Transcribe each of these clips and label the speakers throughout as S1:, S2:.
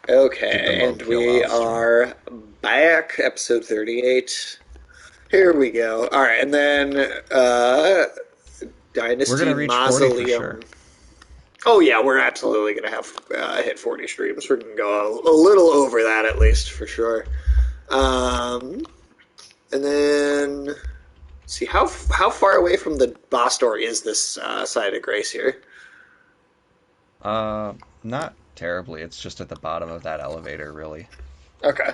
S1: Get the
S2: Okay,
S1: low
S2: and
S1: kill
S2: we
S1: Alstrom.
S2: are back, episode 38. Here we go. All right, and then
S1: We're
S2: Dynasty
S1: gonna reach 40 for
S2: Mausoleum.
S1: sure.
S2: Oh yeah, we're absolutely gonna have hit 40 streams. We're gonna go a little over that at least for sure. And then see how far away from the boss door is this side of Grace here?
S1: Uh, Not terribly. It's just at the bottom of that elevator, really.
S2: Okay.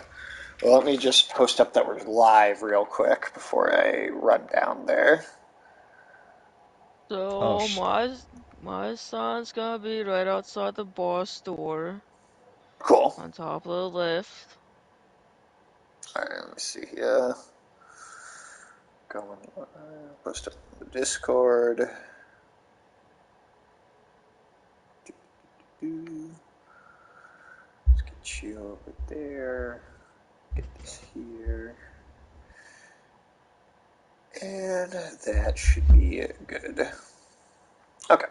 S2: Well, let me just post up that we're live real quick before I run down there.
S1: Oh,
S3: So my son's gonna be right outside the boss door
S2: Cool.
S3: on top of the lift.
S2: All right, let me see here. Going post up the Discord. Let's get you over there. Get this here. And that should be good. Okay.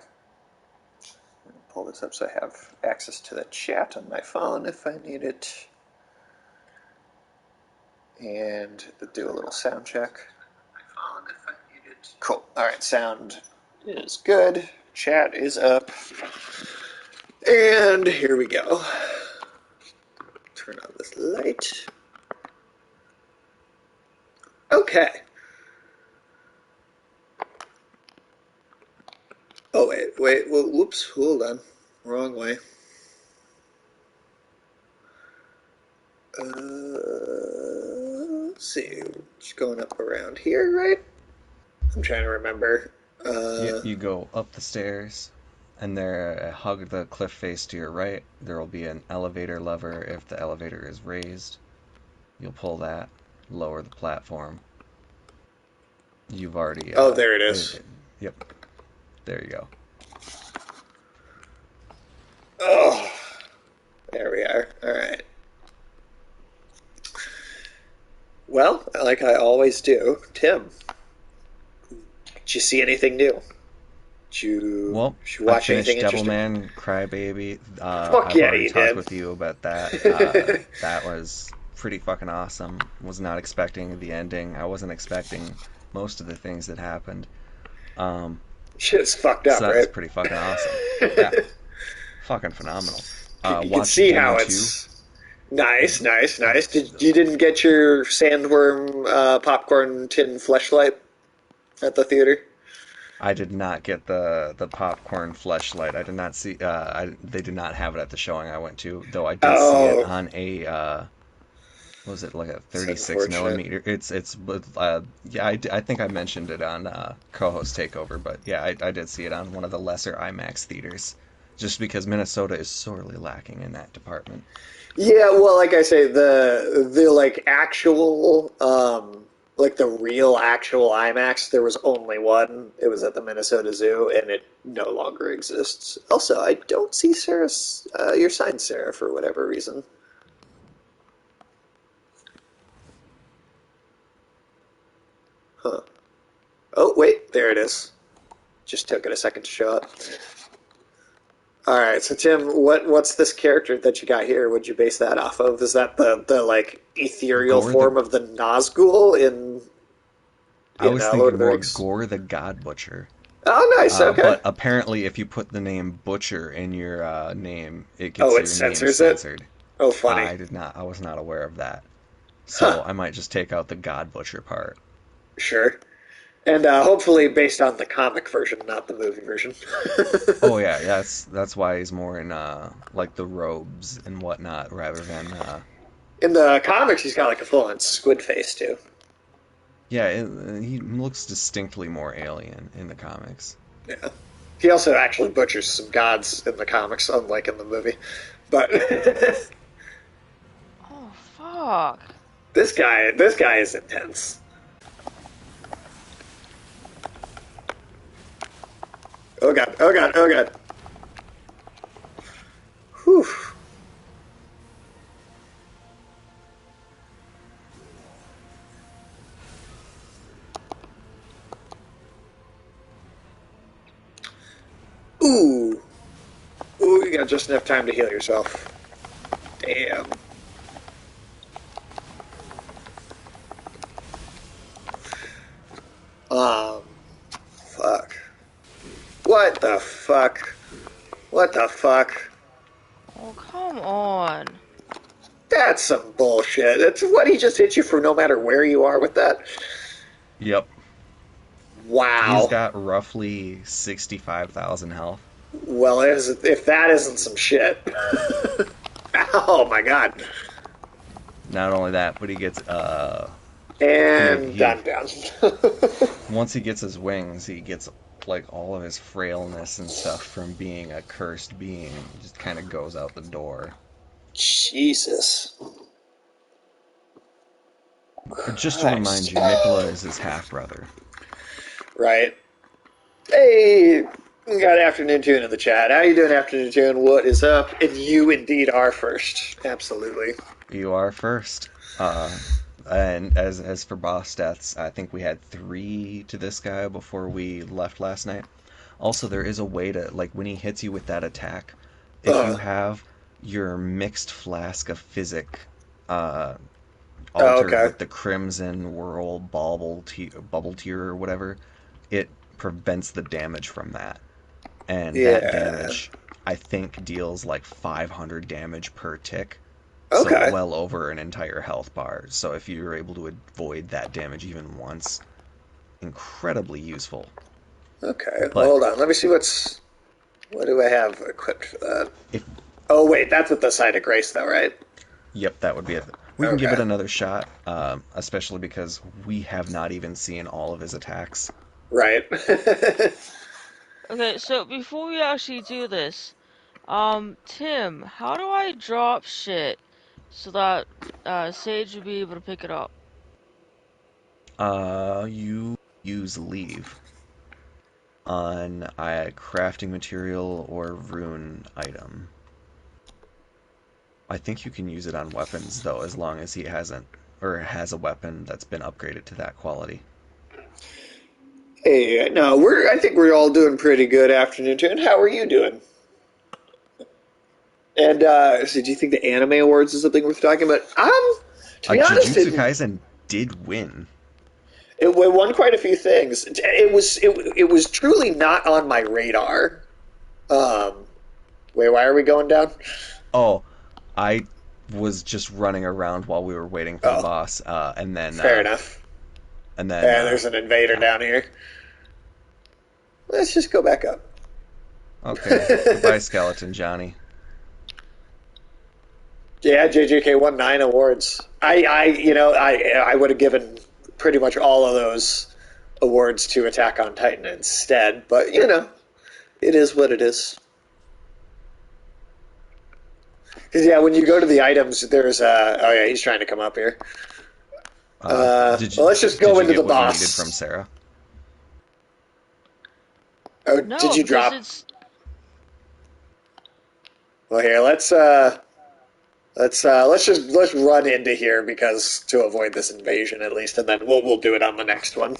S2: Pull this up so I have access to the chat on my phone if I need it. And do a little sound check. Cool. All right, sound is good. Chat is up. And here we go. Turn on this light. Okay. Oh, wait. Well, whoops. Hold on. Wrong way. Let's see. Just going up around here, right? I'm trying to remember.
S1: you go up the stairs, and there, hug the cliff face to your right. There will be an elevator lever. If the elevator is raised, you'll pull that, lower the platform. You've already,
S2: Oh, there it is.
S1: yep, there you go.
S2: Oh, there we are. All right. Well, like I always do, Tim, did you see anything new?
S1: Well,
S2: Did you
S1: I
S2: watch anything
S1: finished
S2: interesting?
S1: Devilman Crybaby.
S2: Fuck
S1: I've
S2: yeah,
S1: already
S2: you
S1: talked
S2: did.
S1: with you about that. That was pretty fucking awesome. Was not expecting the ending. I wasn't expecting most of the things that happened. Um,
S2: Shit's fucked
S1: so
S2: up,
S1: that was
S2: right?
S1: pretty fucking awesome. Yeah, fucking phenomenal.
S2: You can
S1: Watched
S2: see
S1: Demon
S2: how
S1: 2.
S2: it's nice, nice, nice.
S1: It's
S2: You didn't get your sandworm popcorn tin fleshlight at the theater?
S1: I did not get the popcorn fleshlight. I did not see. They did not have it at the showing I went to, though I did see it
S2: Oh,
S1: on a what was it, like a
S2: it's
S1: 36
S2: unfortunate.
S1: millimeter? It's yeah, I think I mentioned it on co-host takeover, but yeah, I did see it on one of the lesser IMAX theaters, just because Minnesota is sorely lacking in that department.
S2: Yeah, well, like I say, the like actual like the real actual IMAX, there was only one. It was at the Minnesota Zoo, and it no longer exists. Also, I don't see Sarah's your sign, Sarah, for whatever reason. Huh. Oh, wait, there it is. Just took it a second to show up. All right, so Tim, what's this character that you got here? Would you base that off of? Is that the like ethereal
S1: Gore the
S2: form of the Nazgul
S1: I
S2: in
S1: was
S2: Lord
S1: thinking
S2: of the
S1: more
S2: Rings?
S1: Gore the God Butcher.
S2: Oh, nice. Okay.
S1: But apparently, if you put the name Butcher in your name, it
S2: Oh,
S1: gets
S2: it
S1: your name
S2: censors it.
S1: censored.
S2: Oh, funny.
S1: I was not aware of that.
S2: Huh.
S1: So I might just take out the God Butcher part.
S2: Sure. And hopefully based on the comic version, not the movie version.
S1: Oh yeah, that's why he's more in like the robes and whatnot rather than
S2: In the comics, he's got like a full-on squid face too.
S1: yeah, he looks distinctly more alien in the comics.
S2: Yeah. He also actually butchers some gods in the comics, unlike in the movie. But
S3: Oh fuck.
S2: this guy is intense. Oh god, oh god, oh god. Whew. Ooh. Ooh, you got just enough time to heal yourself. Damn. Um, fuck. What the fuck? What the fuck?
S3: Oh, come on.
S2: That's some bullshit. That's what he just hit you for no matter where you are with that.
S1: Yep. He's
S2: Wow.
S1: got roughly 65,000 health.
S2: Well, if that isn't some shit. Oh my god.
S1: Not only that, but he gets
S2: And
S1: he
S2: I'm down.
S1: once he gets his wings, he gets like all of his frailness and stuff from being a cursed being. It just kind of goes out the door.
S2: Jesus.
S1: Just to remind
S2: Christ.
S1: you, Nicola is his half brother.
S2: Right. Hey, we got Afternoon Tune in the chat. How you doing, Afternoon Tune? What is up? And you indeed are first. Absolutely.
S1: You are first. And as for boss deaths, I think we had 3 to this guy before we left last night. Also, there is a way to, like, when he hits you with that attack, if you
S2: Uh,
S1: have your mixed flask of physic uh,
S2: oh,
S1: altered
S2: okay.
S1: with the Crimson Whirl bubble tier or whatever, it prevents the damage from that. And that
S2: Yeah.
S1: damage, I think, deals like 500 damage per tick. So
S2: Okay.
S1: well over an entire health bar. So if you're able to avoid that damage even once, incredibly useful.
S2: Okay. Well,
S1: But
S2: hold on. Let me see what do I have equipped for that?
S1: if
S2: Oh, wait. That's with the Side of Grace, though, right?
S1: Yep, that would be it. We can give
S2: Okay.
S1: it another shot, especially because we have not even seen all of his attacks.
S2: Right.
S3: Okay, so before we actually do this, Tim, how do I drop shit so that Sage will be able to pick it up?
S1: You use leave on a crafting material or rune item. I think you can use it on weapons though, as long as he hasn't or has a weapon that's been upgraded to that quality.
S2: Hey, no, I think we're all doing pretty good, Afternoon Tune. How are you doing? And so do you think the anime awards is something worth talking about? To be honest,
S1: Jujutsu Kaisen did win.
S2: it won quite a few things. It was truly not on my radar. Um, wait, why are we going down?
S1: Oh, I was just running around while we were waiting for the
S2: Oh,
S1: boss,
S2: fair enough.
S1: and then
S2: There's an invader
S1: yeah.
S2: down here. Let's just go back up.
S1: Okay, goodbye, skeleton Johnny.
S2: Yeah, JJK won 9 awards. I would have given pretty much all of those awards to Attack on Titan instead, but it is what it is. Because yeah, when you go to the items, there's oh yeah, he's trying to come up here.
S1: Did
S2: Well,
S1: you
S2: let's just
S1: did
S2: go
S1: you
S2: into
S1: get
S2: the
S1: what you needed from
S2: boss.
S1: Sarah?
S2: Oh, did
S3: No,
S2: you
S3: because
S2: drop?
S3: it's
S2: Well, here let's run into here because to avoid this invasion at least, and then we'll do it on the next one.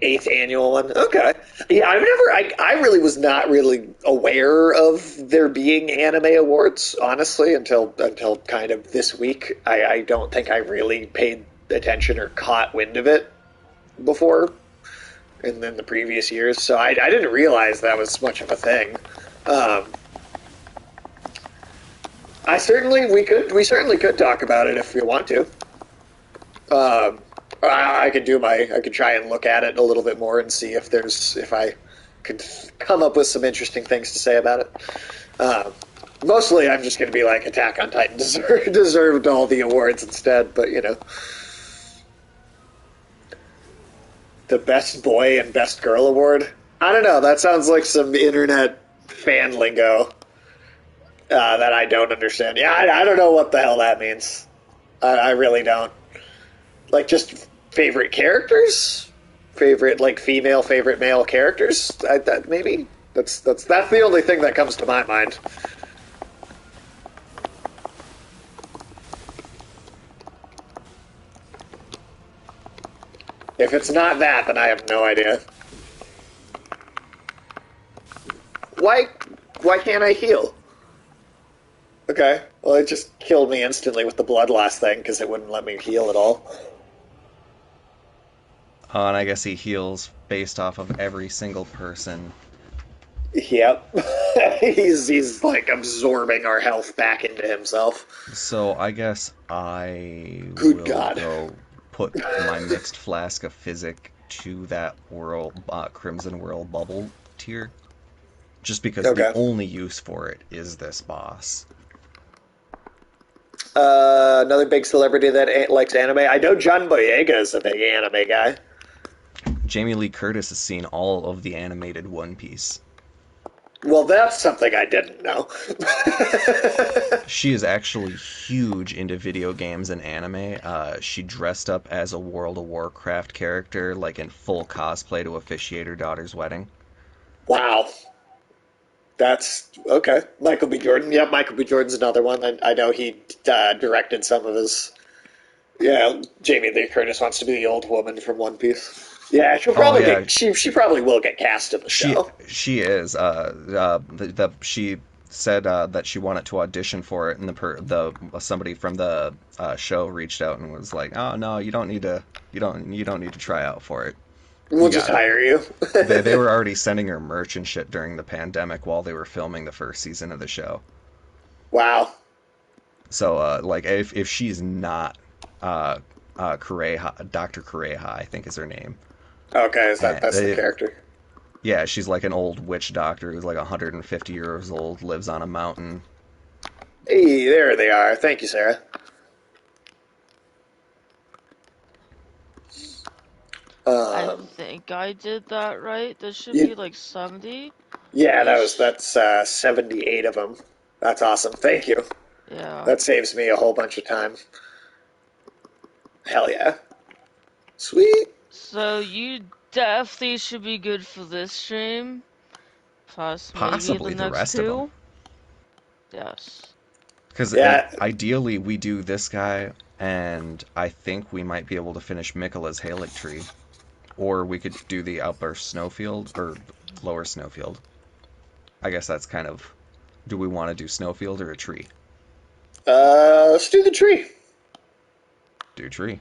S2: 8th annual one. Okay. Yeah, I really was not really aware of there being anime awards, honestly, until kind of this week. I don't think I really paid attention or caught wind of it before in the previous years. So I didn't realize that was much of a thing. Um, we certainly could talk about it if we want to. Um, I could try and look at it a little bit more and see if I could come up with some interesting things to say about it. Mostly, I'm just going to be like Attack on Titan deserved all the awards instead, but the Best Boy and Best Girl award. I don't know. That sounds like some internet fan lingo that I don't understand. Yeah, I don't know what the hell that means. I really don't. Like just favorite characters, favorite like female, favorite male characters. That maybe that's the only thing that comes to my mind. If it's not that, then I have no idea. Why why can't I heal? Okay. Well, it just killed me instantly with the bloodlust thing because it wouldn't let me heal at all.
S1: And I guess he heals based off of every single person.
S2: Yep. He's like absorbing our health back into himself.
S1: So I guess I
S2: Good
S1: will
S2: God.
S1: go put my mixed flask of physic to that world, Crimson World bubble tier, just because the
S2: Okay.
S1: only use for it is this boss.
S2: Another big celebrity that likes anime. I know John Boyega is a big anime guy.
S1: Jamie Lee Curtis has seen all of the animated One Piece.
S2: Well, that's something I didn't know.
S1: She is actually huge into video games and anime. She dressed up as a World of Warcraft character, like in full cosplay, to officiate her daughter's wedding.
S2: Wow. That's okay. Michael B. Jordan. Yep, Michael B. Jordan's another one. I know he directed some of his. Yeah, Jamie Lee Curtis wants to be the old woman from One Piece. Yeah, she'll
S1: Oh
S2: probably
S1: yeah,
S2: get. She probably will get cast in the
S1: she
S2: show.
S1: she is. She said that she wanted to audition for it, and the somebody from the show reached out and was like, "Oh no, you don't need to try out for it.
S2: We'll
S1: You
S2: just
S1: got it."
S2: hire you.
S1: They were already sending her merch and shit during the pandemic while they were filming the first season of the show.
S2: Wow.
S1: So like if she's not uh Kureha, Dr. Kureha, I think is her name.
S2: Okay, is
S1: And
S2: that's the character?
S1: yeah, she's like an old witch doctor who's like 150 years old, lives on a mountain.
S2: Hey, there they are. Thank you, Sarah.
S3: I
S2: Um,
S3: think I did that right. This should
S2: you,
S3: be like 70-ish.
S2: yeah, that's 78 of them. That's awesome. Thank you.
S3: Yeah.
S2: That saves me a whole bunch of time. Hell yeah. Sweet.
S3: So you definitely should be good for this stream. Plus maybe the
S1: Possibly the
S3: next
S1: rest of them.
S3: two. Yes.
S1: Because
S2: Yeah.
S1: ideally we do this guy, and I think we might be able to finish Mikola's Halic tree. Or we could do the upper snowfield, or lower snowfield. I guess that's kind of... Do we want to do snowfield or a tree?
S2: Let's do the tree.
S1: Do tree.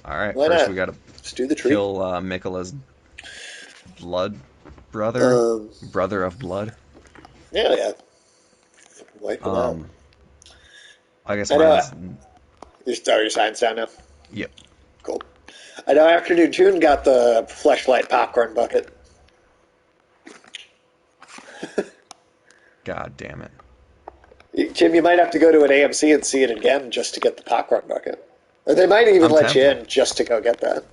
S1: Alright,
S2: Why
S1: first
S2: not?
S1: we gotta
S2: Let's do the tree.
S1: kill Mikola's blood brother.
S2: Um,
S1: Brother of blood.
S2: yeah, yeah. Wipe him out.
S1: Um, I guess
S2: I know.
S1: mine's...
S2: Your sign's down now.
S1: Yep.
S2: Cool. I know Afternoon Tune got the fleshlight popcorn bucket.
S1: God damn it.
S2: Jim, you might have to go to an AMC and see it again just to get the popcorn bucket. Or they might even
S1: I'm
S2: let you
S1: tempted.
S2: in just to go get that.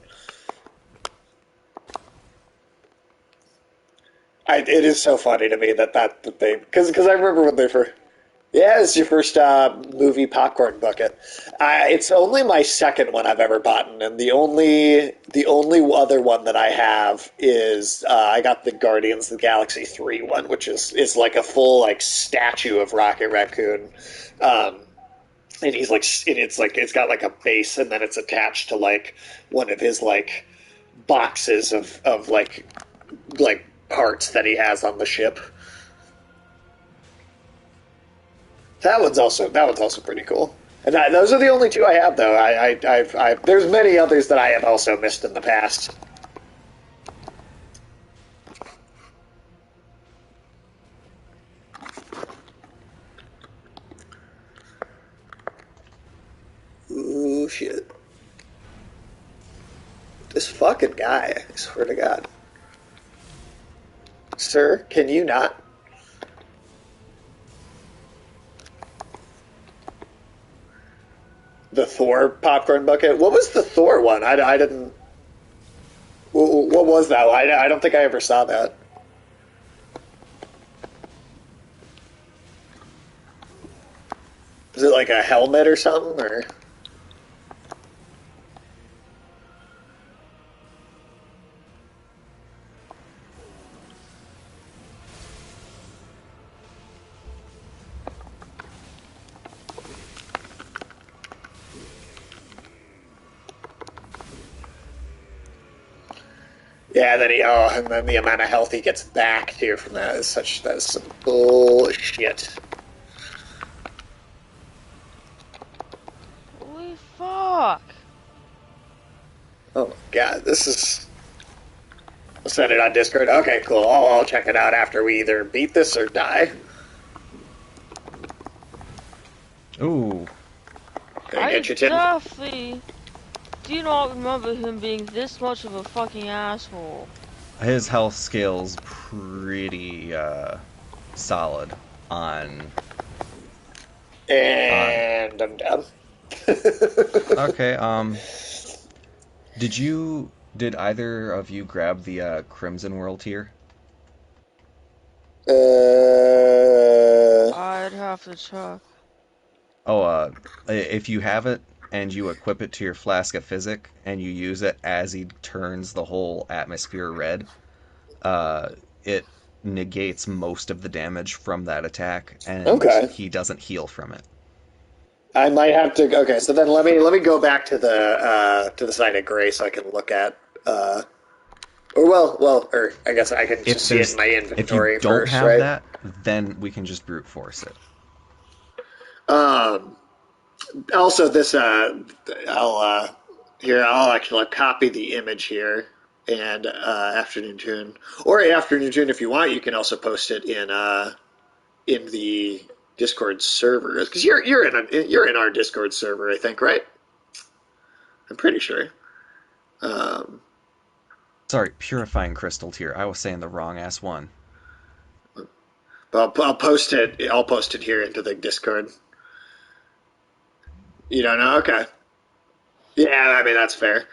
S2: It is so funny to me that they because I remember when they first. Yeah, it's your first movie popcorn bucket. It's only my second one I've ever bought, and the only other one that I have is I got the Guardians of the Galaxy 3 one, which is like a full like statue of Rocket Raccoon, um, and he's like it's like it's got like a base, and then it's attached to like one of his like boxes of like parts that he has on the ship. That one's also pretty cool. And those are the only two I have, though. There's many others that I have also missed in the past. Ooh, shit. This fucking guy, I swear to God. Sir, can you not? The Thor popcorn bucket? What was the Thor one? I didn't. What was that? I don't think I ever saw that. Is it like a helmet or something? Or yeah, and then the amount of health he gets back too from that is some bullshit. yeah, this is. I'll send it on Discord. Okay, cool. I'll check it out after we either beat this or die.
S1: Ooh,
S2: Gonna
S3: I
S2: get you, Tim.
S3: definitely do not remember him being this much of a fucking asshole.
S1: his health scale's pretty solid on on.
S2: And I'm down.
S1: Okay, did either of you grab the Crimson World tier?
S2: uh,
S3: I'd have to check.
S1: Oh, if you have it and you equip it to your Flask of Physic and you use it as he turns the whole atmosphere red, uh, it negates most of the damage from that attack, and
S2: okay.
S1: he doesn't heal from it.
S2: I might have to. Okay, so then let me go back to the site of Gray so I can look at. Or I guess I can
S1: If
S2: just see it in
S1: there's
S2: my
S1: if you
S2: inventory
S1: don't
S2: first,
S1: have
S2: right?
S1: that, then we can just brute force it.
S2: Um, Also, this I'll here I'll actually copy the image here and afternoon tune or afternoon tune if you want. You can also post it in the Discord server because you're in our Discord server, I think, right? I'm pretty sure. Um,
S1: Sorry, Purifying Crystal tier. I was saying the wrong ass one.
S2: but I'll post it. I'll post it here into the Discord. You don't know? Okay. Yeah, I mean that's fair.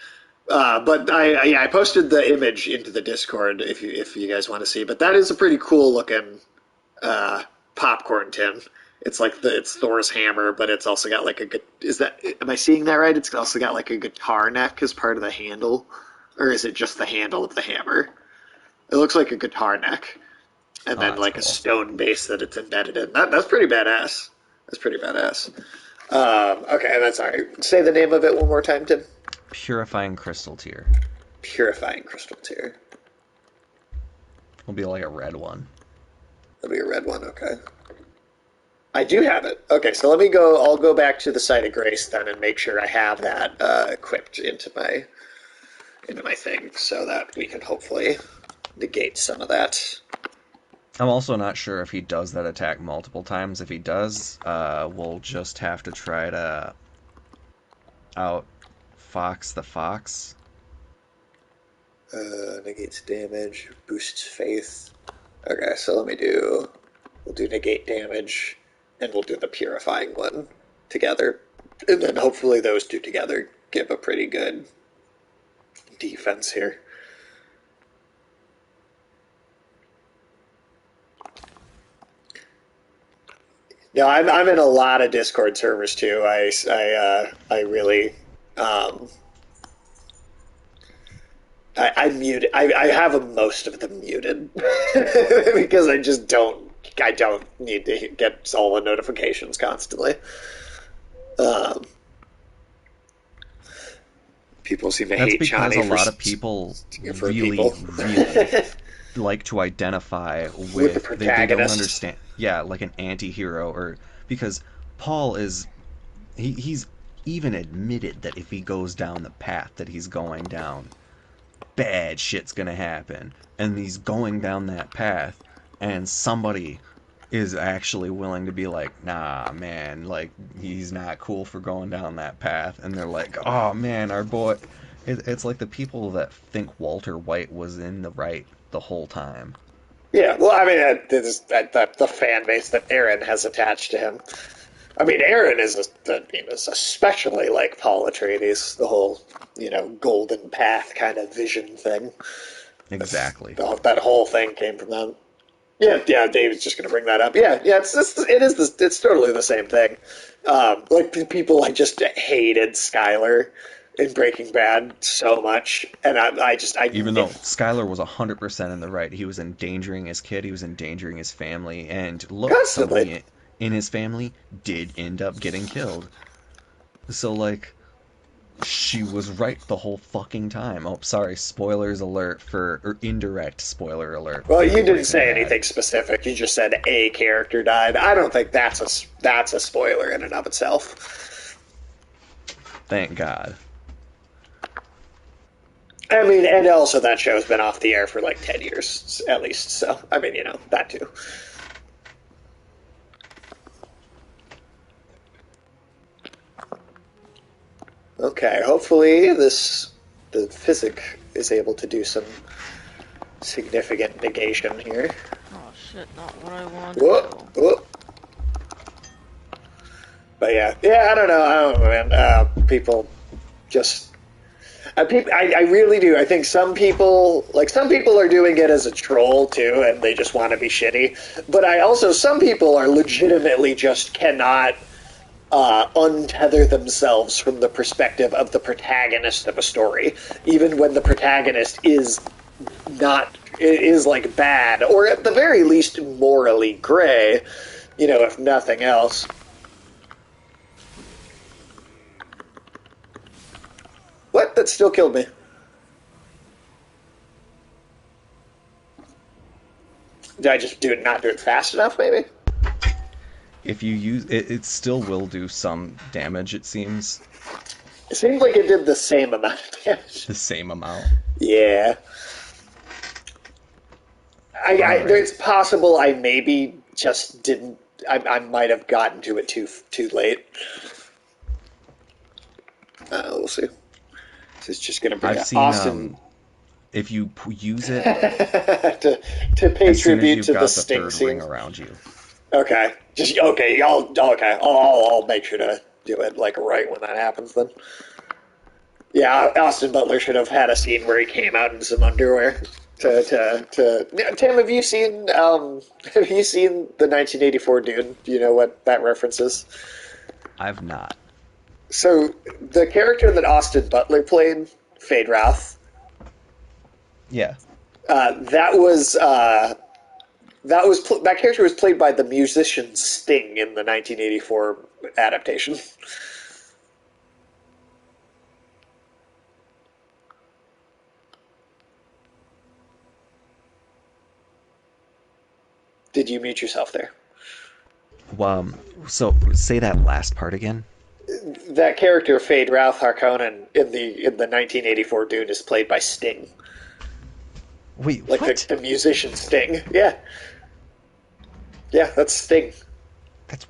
S2: But I posted the image into the Discord if you guys want to see. But that is a pretty cool looking uh, popcorn tin. It's Thor's hammer, but it's also got like a good. Is that am I seeing that right? It's also got like a guitar neck as part of the handle, or is it just the handle of the hammer? It looks like a guitar neck, and
S1: Oh,
S2: then
S1: that's
S2: like a
S1: cool.
S2: stone base that it's embedded in. That's pretty badass. That's pretty badass. Okay, and that's all right. Say the name of it one more time, Tim.
S1: Purifying Crystal tier
S2: Purifying crystal tier.
S1: will be like a red one.
S2: That'll be a red one. Okay. I do have it. Okay, so let me go. I'll go back to the site of grace then and make sure I have that equipped into my thing so that we can hopefully negate some of that.
S1: I'm also not sure if he does that attack multiple times. If he does, we'll just have to try to outfox the fox.
S2: Negates damage, boosts faith. Okay, so let me do. We'll do negate damage, and we'll do the purifying one together, and then hopefully those two together give a pretty good defense here. No, I'm in a lot of Discord servers too. I really um, I mute I have most of them muted because I don't need to get all the notifications constantly. Um, People seem to
S1: That's
S2: hate
S1: because
S2: Chani
S1: a lot of people
S2: for
S1: really,
S2: people
S1: really like to identify
S2: with the
S1: with they don't
S2: protagonist.
S1: understand, yeah, like an anti-hero, or because Paul is he's even admitted that if he goes down the path that he's going down, bad shit's gonna happen, and he's going down that path, and somebody is actually willing to be like, nah, man, like he's not cool for going down that path, and they're like, oh man, our boy. It's like the people that think Walter White was in the right the whole time.
S2: Yeah, well, I mean, the fan base that Aaron has attached to him. I mean, Aaron is especially like Paul Atreides, the whole golden path kind of vision thing.
S1: Exactly.
S2: That whole thing came from them. Yeah, yeah. David's just going to bring that up. Yeah, yeah. It's totally the same thing. Like the people I just hated Skyler in Breaking Bad so much, and I
S1: Even though Skyler was 100% in the right, he was endangering his kid, he was endangering his family, and look,
S2: constantly.
S1: somebody in his family did end up getting killed. So, like, she was right the whole fucking time. Oh, sorry, spoilers alert or indirect spoiler alert
S2: Well,
S1: for
S2: you didn't
S1: Breaking
S2: say
S1: Bad.
S2: anything specific. You just said a character died. I don't think that's a spoiler in and of itself.
S1: Thank God.
S2: I mean, and also that show's been off the air for like 10 years at least. So, I mean, that too. Okay, hopefully the physic is able to do some significant negation here.
S3: Oh shit, not what I wanted to
S2: Whoop,
S3: do.
S2: whoop. But yeah, I don't know. I don't know, man. People just I really do. I think some people are doing it as a troll too, and they just want to be shitty. But some people are legitimately just cannot untether themselves from the perspective of the protagonist of a story, even when the protagonist is like bad, or at the very least morally gray, if nothing else. What? That still killed me. Did I just not do it fast enough, maybe?
S1: If you use it, it still will do some damage, it seems.
S2: It seems like it did the same amount of damage.
S1: The same amount.
S2: Yeah.
S1: Alright.
S2: It's possible I maybe just didn't. I might have gotten to it too late. We'll see. This is just going to bring
S1: I've seen,
S2: Austin
S1: if you use it
S2: to pay
S1: as soon as
S2: tribute
S1: you've
S2: to the
S1: got the
S2: sting
S1: third ring
S2: scene.
S1: around you.
S2: Okay, just okay. I'll make sure to do it like right when that happens. Then, yeah, Austin Butler should have had a scene where he came out in some underwear. Tim, have you seen the 1984 Dune? Do you know what that reference is?
S1: I've not.
S2: So the character that Austin Butler played, Fade Routh,
S1: Yeah.
S2: that was that character was played by the musician Sting in the 1984 adaptation. Did you mute yourself there?
S1: So say that last part again.
S2: That character, Fade Routh Harkonnen, in the 1984 Dune, is played by Sting,
S1: Wait,
S2: like
S1: what?
S2: the musician Sting. Yeah, yeah, that's Sting.
S1: That's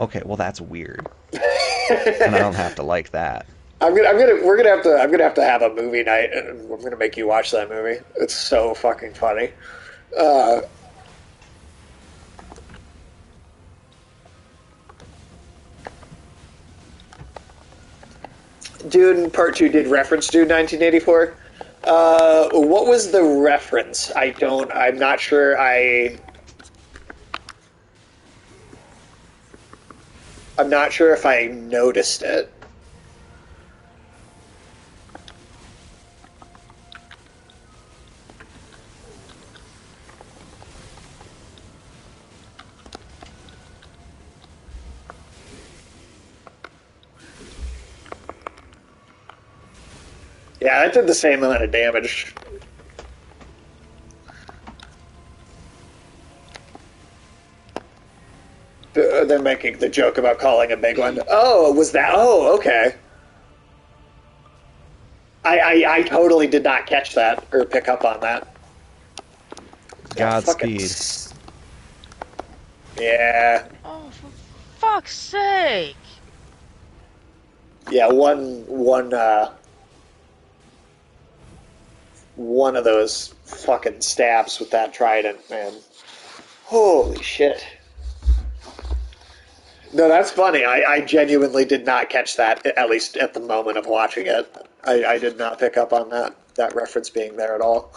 S1: okay, well that's weird. And I don't have to like that.
S2: I'm gonna have to have a movie night, and I'm gonna make you watch that movie. It's so fucking funny. Uh, Dune Part Two did reference Dune 1984. What was the reference? I'm not sure. I'm not sure if I noticed it. Yeah, that did the same amount of damage. They're making the joke about calling a big one. Oh, was that? Oh, okay. I totally did not catch that or pick up on that. Oh, fucking.
S1: Godspeed.
S2: Yeah.
S3: Oh, for fuck's sake!
S2: Yeah, one of those fucking stabs with that trident, man. Holy shit. No, that's funny. I genuinely did not catch that, at least at the moment of watching it. I did not pick up on that reference being there at all.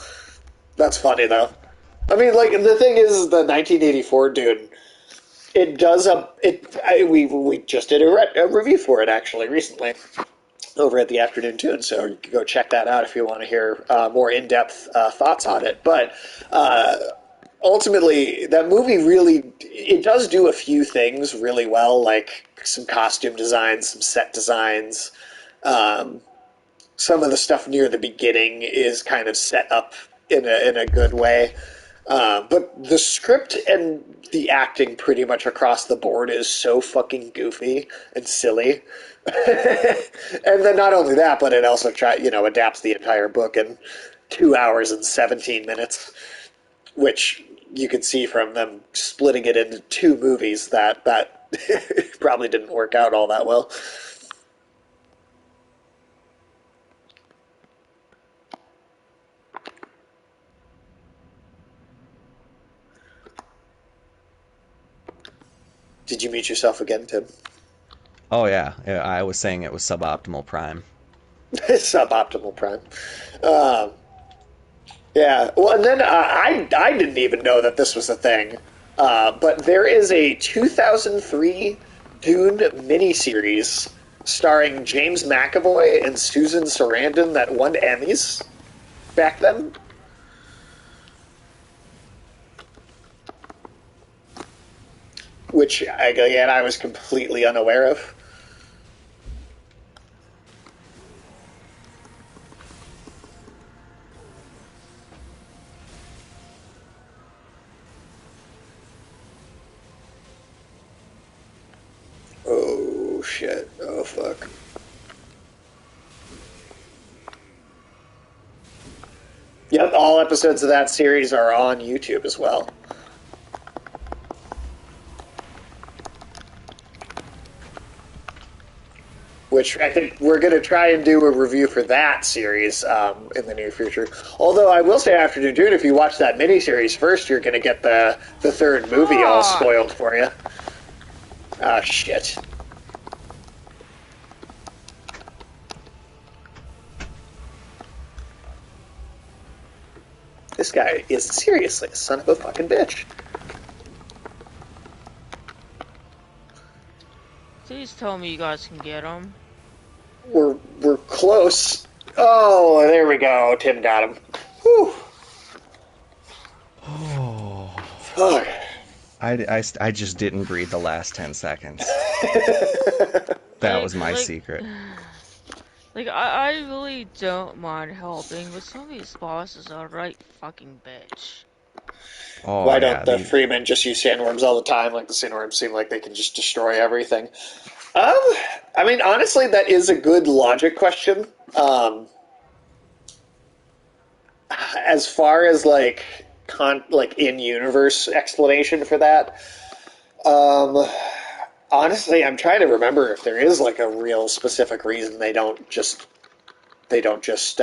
S2: That's funny though. I mean, like the thing is, the 1984 Dune. It does a it. We just did a review for it actually recently over at the Afternoon Tune, so you can go check that out if you want to hear more in depth thoughts on it. But ultimately, that movie really it does do a few things really well, like some costume designs, some set designs. Um, some of the stuff near the beginning is kind of set up in a good way. But the script and the acting pretty much across the board is so fucking goofy and silly. And then not only that, but it also adapts the entire book in 2 hours and 17 minutes, which you can see from them splitting it into two movies that probably didn't work out all that well. Did you mute yourself again, Tim?
S1: Oh yeah, I was saying it was suboptimal prime.
S2: Suboptimal prime. Um, yeah. Well, and then I didn't even know that this was a thing. But there is a 2003 Dune miniseries starring James McAvoy and Susan Sarandon that won Emmys back then. Which, again, I was completely unaware of. Oh, shit. Oh, fuck. Yep, all episodes of that series are on YouTube as well. Which I think we're going to try and do a review for that series in the near future. Although I will say, after Dune, if you watch that miniseries first, you're going to get the third movie all
S3: Fuck!
S2: spoiled for you. Ah, shit. This guy is seriously a son of a fucking bitch.
S3: Please tell me you guys can get him.
S2: We're close. Oh, there we go. Tim got him. Whew.
S1: Oh,
S2: Fuck.
S1: I just didn't read the last 10 seconds. That was my
S3: Like,
S1: secret.
S3: like I really don't mind helping, but some of these bosses are right fucking bitch.
S1: Oh
S2: Why
S1: yeah,
S2: don't the
S1: the
S2: Freemen just use sandworms all the time? Like the sandworms seem like they can just destroy everything. I mean, honestly, that is a good logic question. As far as like like in universe explanation for that, um, honestly, I'm trying to remember if there is like a real specific reason they don't just they don't just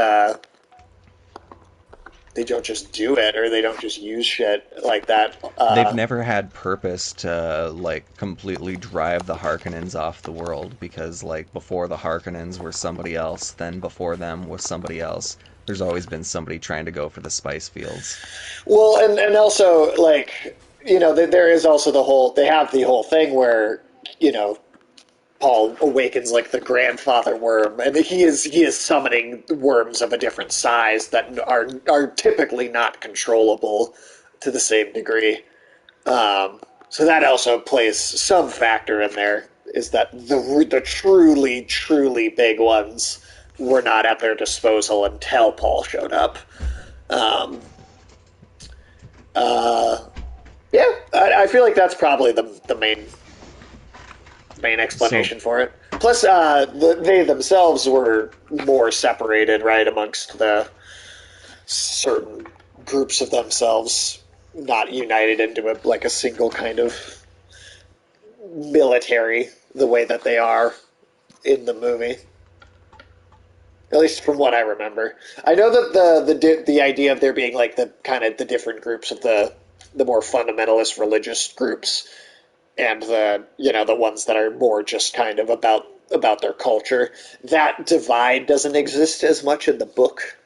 S2: do it or they don't just use shit like that.
S1: they've never had purpose to like completely drive the Harkonnens off the world because like before the Harkonnens were somebody else, then before them was somebody else. There's always been somebody trying to go for the spice fields.
S2: Well, and also like there is also they have the whole thing where you know Paul awakens like the grandfather worm, and he is summoning worms of a different size that are typically not controllable to the same degree. So that also plays some factor in there. Is that the truly big ones were not at their disposal until Paul showed up. Um, uh, yeah, I feel like that's probably the main
S1: So
S2: explanation for it. Plus, they themselves were more separated, right, amongst the certain groups of themselves, not united into like a single kind of military the way that they are in the movie. At least from what I remember, I know that the idea of there being like the kind of the different groups of the more fundamentalist religious groups and the ones that are more just kind of about their culture, that divide doesn't exist as much in the book.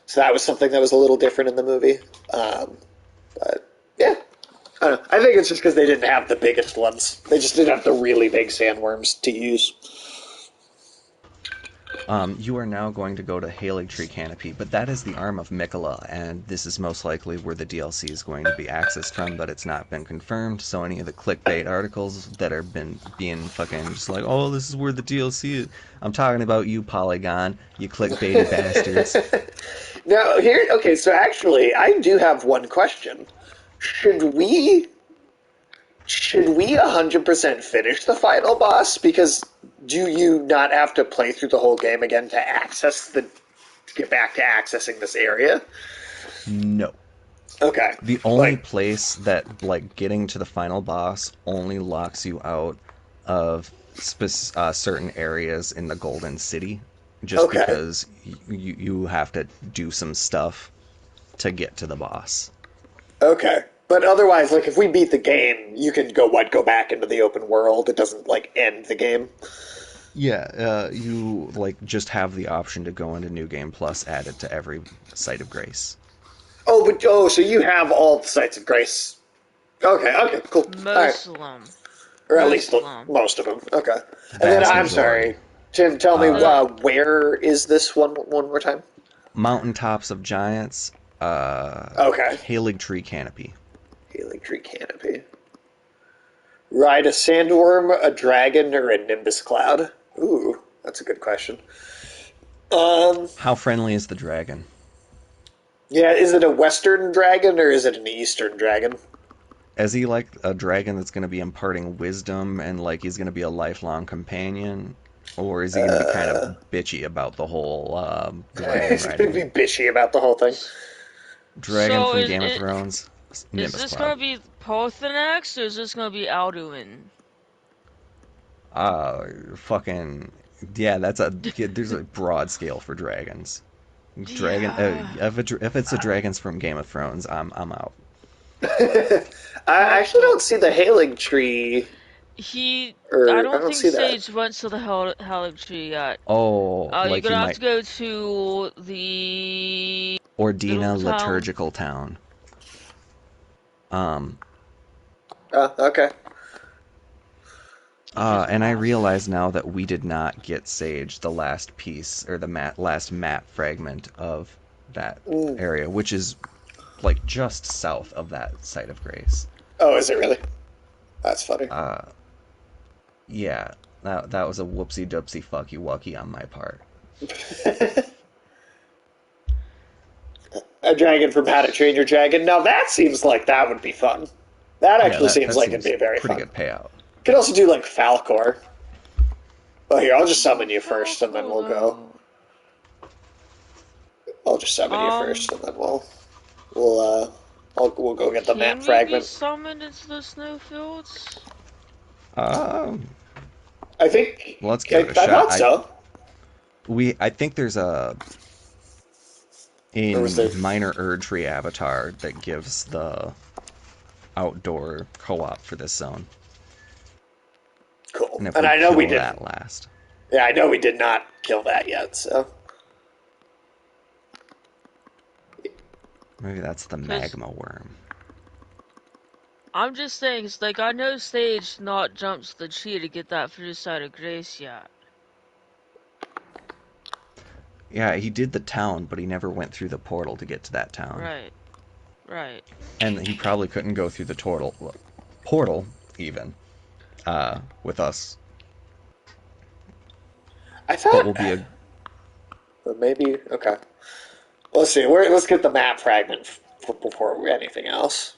S2: So that was something that was a little different in the movie. But yeah, I don't know. I think it's just because they didn't have the biggest ones. They just didn't have the really big sandworms to use.
S1: You are now going to go to Halig Tree Canopy, but that is the arm of Mikola, and this is most likely where the DLC is going to be accessed from, but it's not been confirmed. So any of the clickbait articles that are been being fucking just like, oh, this is where the DLC is. I'm talking about you, Polygon, you clickbaity bastards.
S2: Now here, okay. So actually, I do have one question. Should we should we 100% finish the final boss? Because do you not have to play through the whole game again to access the to get back to accessing this area?
S1: No.
S2: Okay,
S1: The only
S2: like
S1: place that like getting to the final boss only locks you out of certain areas in the Golden City, just
S2: okay,
S1: because you have to do some stuff to get to the boss.
S2: okay. But otherwise, like if we beat the game, you can go back into the open world. It doesn't like end the game.
S1: Yeah, you like just have the option to go into New Game Plus added to every site of grace.
S2: Oh, but oh, so you have all the sites of grace. Okay, okay, cool. All right,
S3: Most of them.
S2: or at
S3: Most
S2: least
S3: of them.
S2: most of them. Okay, and then
S1: Vast
S2: I'm
S1: majority.
S2: sorry, Tim. Tell me
S1: Uh,
S3: The
S2: where is this one more time?
S1: Mountaintops of Giants,
S2: Okay,
S1: Halig Tree Canopy.
S2: healing tree canopy. Ride a sandworm, a dragon, or a nimbus cloud? Ooh, that's a good question. Um,
S1: How friendly is the dragon?
S2: yeah, is it a western dragon or is it an eastern dragon?
S1: Is he like a dragon that's going to be imparting wisdom and like he's going to be a lifelong companion? Or is he going to be kind of bitchy about the whole dragon
S2: He's gonna
S1: riding?
S2: be bitchy about the whole thing.
S1: Dragon
S3: so
S1: from Game of Thrones,
S3: is
S1: Nimbus
S3: this
S1: Cloud.
S3: gonna be Pothenax or is this gonna be Alduin?
S1: Fucking yeah, that's a there's a broad scale for dragons. Dragon,
S3: Yeah.
S1: if it's a dragons from Game of Thrones, I'm out.
S2: I
S3: Po
S2: actually
S3: po
S2: don't see the hailing tree,
S3: he I
S2: or I
S3: don't
S2: don't
S3: think
S2: see that.
S3: Sage went to the Haligtree yet.
S1: Oh,
S3: You're
S1: like he
S3: gonna have to
S1: might
S3: go to the little
S1: Ordina
S3: town.
S1: Liturgical Town. Um,
S2: Oh, okay.
S3: You just
S1: and I
S3: pass.
S1: realize now that we did not get Sage the last piece or the last map fragment of that
S2: Mm.
S1: area, which is like just south of that site of grace.
S2: Oh, is it really? That's funny.
S1: Uh, yeah, that was a whoopsie doopsie fucky wucky on my part.
S2: A dragon from How to Train Your Dragon. Now that seems like that would be fun. That
S1: Yeah,
S2: actually seems
S1: that
S2: like it'd
S1: seems
S2: be very
S1: pretty
S2: fun.
S1: good payout.
S2: Could also do like Falcor. Well, here I'll just summon you first, and then
S3: Falco
S2: we'll go.
S3: though.
S2: I'll just summon you
S3: Um,
S2: first, and then we'll go get the map
S3: can we be
S2: fragment.
S3: summoned into the snowfields?
S1: Um,
S2: I think
S1: let's give it
S2: I,
S1: a
S2: I
S1: shot.
S2: thought so.
S1: I think there's a
S2: Or was there?
S1: minor Erdtree avatar that gives the outdoor co-op for this zone.
S2: Cool.
S1: And if
S2: And
S1: we
S2: I know we
S1: kill
S2: didn't.
S1: that last,
S2: Yeah, I know we did not kill that yet. So
S1: maybe that's the
S3: Cause
S1: magma worm.
S3: I'm just saying, 'cause like I know Sage not jumped the tree to get that first side of Grace yet.
S1: Yeah, he did the town, but he never went through the portal to get to that town.
S3: Right, right.
S1: And he probably couldn't go through the portal even with us.
S2: I
S1: But
S2: thought,
S1: we'll be a
S2: but maybe okay. Let's see. Let's get the map fragment before anything else.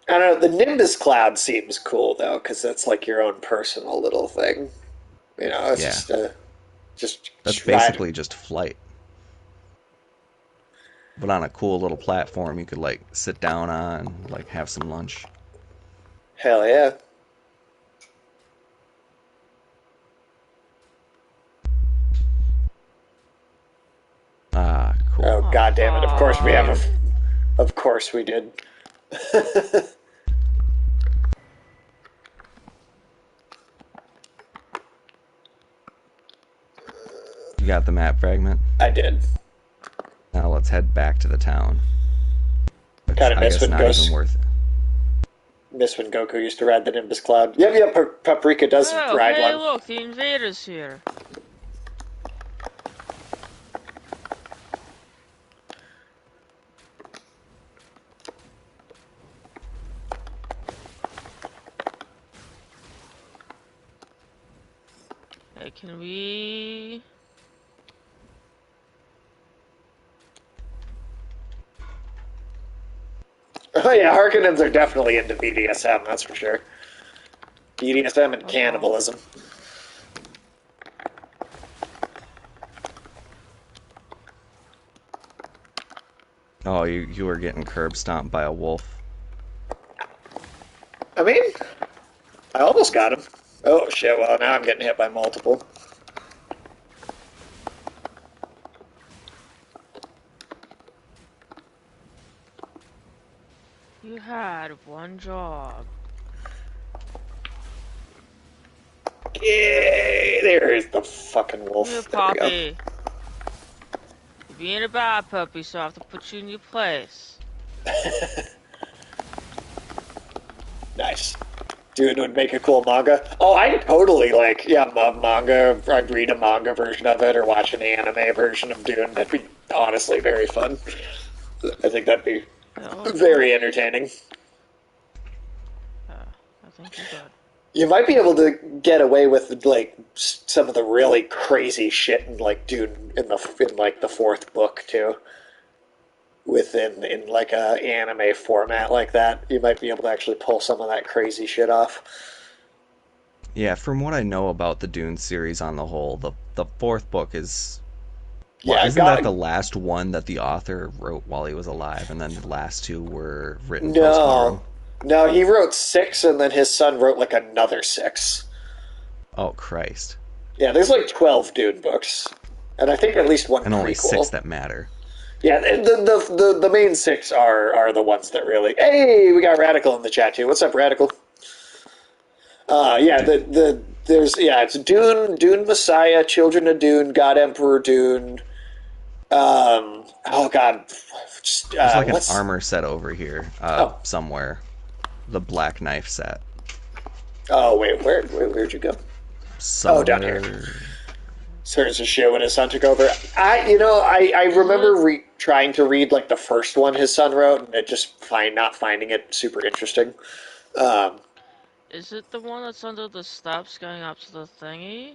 S2: I don't know. The Nimbus cloud seems cool though, because that's like your own personal little thing. You know, it's
S1: yeah. That's
S2: just ride.
S1: basically just flight. But on a cool little platform you could like sit down on, like have some lunch.
S2: Hell yeah.
S1: Ah, cool.
S2: Oh god damn it! Of course we have
S3: Haha.
S2: Of course we did.
S1: You got the map fragment?
S2: I did.
S1: Now let's head back to the town. Which
S2: Kind of
S1: I guess not even worth it.
S2: miss when Goku used to ride the Nimbus cloud. Yep, yep. Paprika does
S3: Oh,
S2: ride
S3: hey,
S2: one.
S3: look, the invader's here. can we...
S2: Oh yeah, Harkonnens are definitely into BDSM, that's for sure. BDSM and
S3: Okay.
S2: cannibalism.
S1: Oh, you were getting curb stomped by a wolf.
S2: I mean, I almost got him. Oh shit, well now I'm getting hit by multiple.
S3: You had one job.
S2: Yay! There's the fucking
S3: Come here,
S2: wolf. There we go.
S3: Poppy. You're being a bad puppy, so I have to put you in your place.
S2: Nice. Dude would make a cool manga. Oh, I totally like, yeah, manga. I'd read a manga version of it or watch an anime version of Dune. That'd be honestly very fun. I think that'd be
S3: That would
S2: very
S3: work.
S2: entertaining.
S3: I think you're good.
S2: You might be able to get away with like some of the really crazy shit in like Dune in like the fourth book too. Within in like a anime format like that, you might be able to actually pull some of that crazy shit off.
S1: Yeah, from what I know about the Dune series on the whole, the fourth book is well,
S2: Yeah,
S1: isn't that
S2: God,
S1: the last one that the author wrote while he was alive, and then the last two were written
S2: no,
S1: post-mortem?
S2: no, he wrote six, and then his son wrote like another six.
S1: Oh, Christ.
S2: Yeah, there's like 12 Dune books, and I think at least one
S1: And only six
S2: prequel.
S1: that matter.
S2: Yeah, the main six are the ones that really. Hey, we got Radical in the chat too. What's up, Radical? Yeah,
S1: Dude,
S2: there's it's Dune, Dune Messiah, Children of Dune, God Emperor Dune. Oh God, just,
S1: there's like an
S2: what's
S1: armor set over here,
S2: oh
S1: somewhere. The Black Knife set.
S2: oh wait, where'd you go? Oh, down here.
S1: Somewhere.
S2: Starts to show when his son took over. I
S3: Is it?
S2: remember trying to read like the first one his son wrote, and it just not finding it super interesting. Um,
S3: Is it the one that's under the steps going up to the thingy?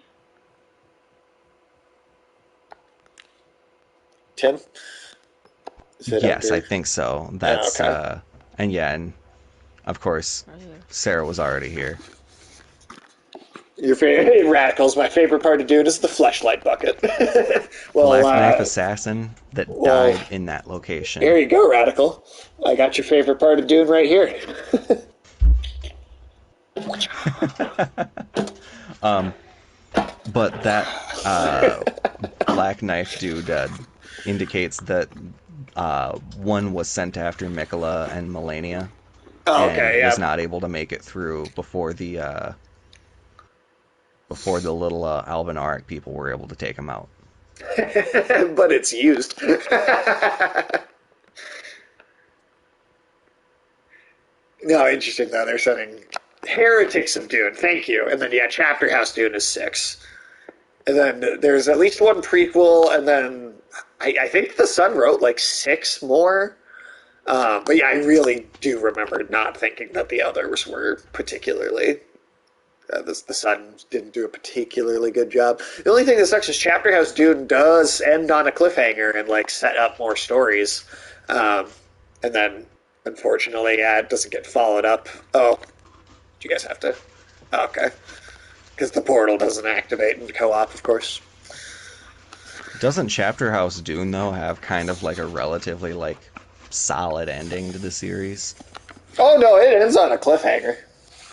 S2: Tim, is it
S1: Yes, I
S2: under?
S1: think so.
S2: Oh,
S1: That's,
S2: okay.
S1: and yeah, and of course,
S3: Right here.
S1: Sarah was already here.
S2: Your favorite radicals. My favorite part of Dune is the fleshlight bucket. well,
S1: Black Knife Assassin that
S2: well,
S1: died in that
S2: here
S1: location.
S2: you go, radical. I got your favorite part of Dune right here.
S1: um, but that Black Knife dude indicates that one was sent after Mikola and Melania
S2: Oh,
S1: and
S2: okay,
S1: was
S2: yeah.
S1: not able to make it through before the little Alvinaric people were able to take him out.
S2: but it's used. No, interesting though. They're sending Heretics of Dune. Thank you. And then yeah, Chapter House Dune is six. And then there's at least one prequel, and then I think the son wrote like six more. But yeah, I really do remember not thinking that the others were particularly. The son didn't do a particularly good job. The only thing that sucks is Chapter House Dune does end on a cliffhanger and like set up more stories, and then unfortunately, yeah, it doesn't get followed up. Oh, do you guys have to? Oh, okay, because the portal doesn't activate in co-op, of course.
S1: Doesn't Chapter House Dune though have kind of like a relatively like solid ending to the series?
S2: Oh no, it ends on a cliffhanger.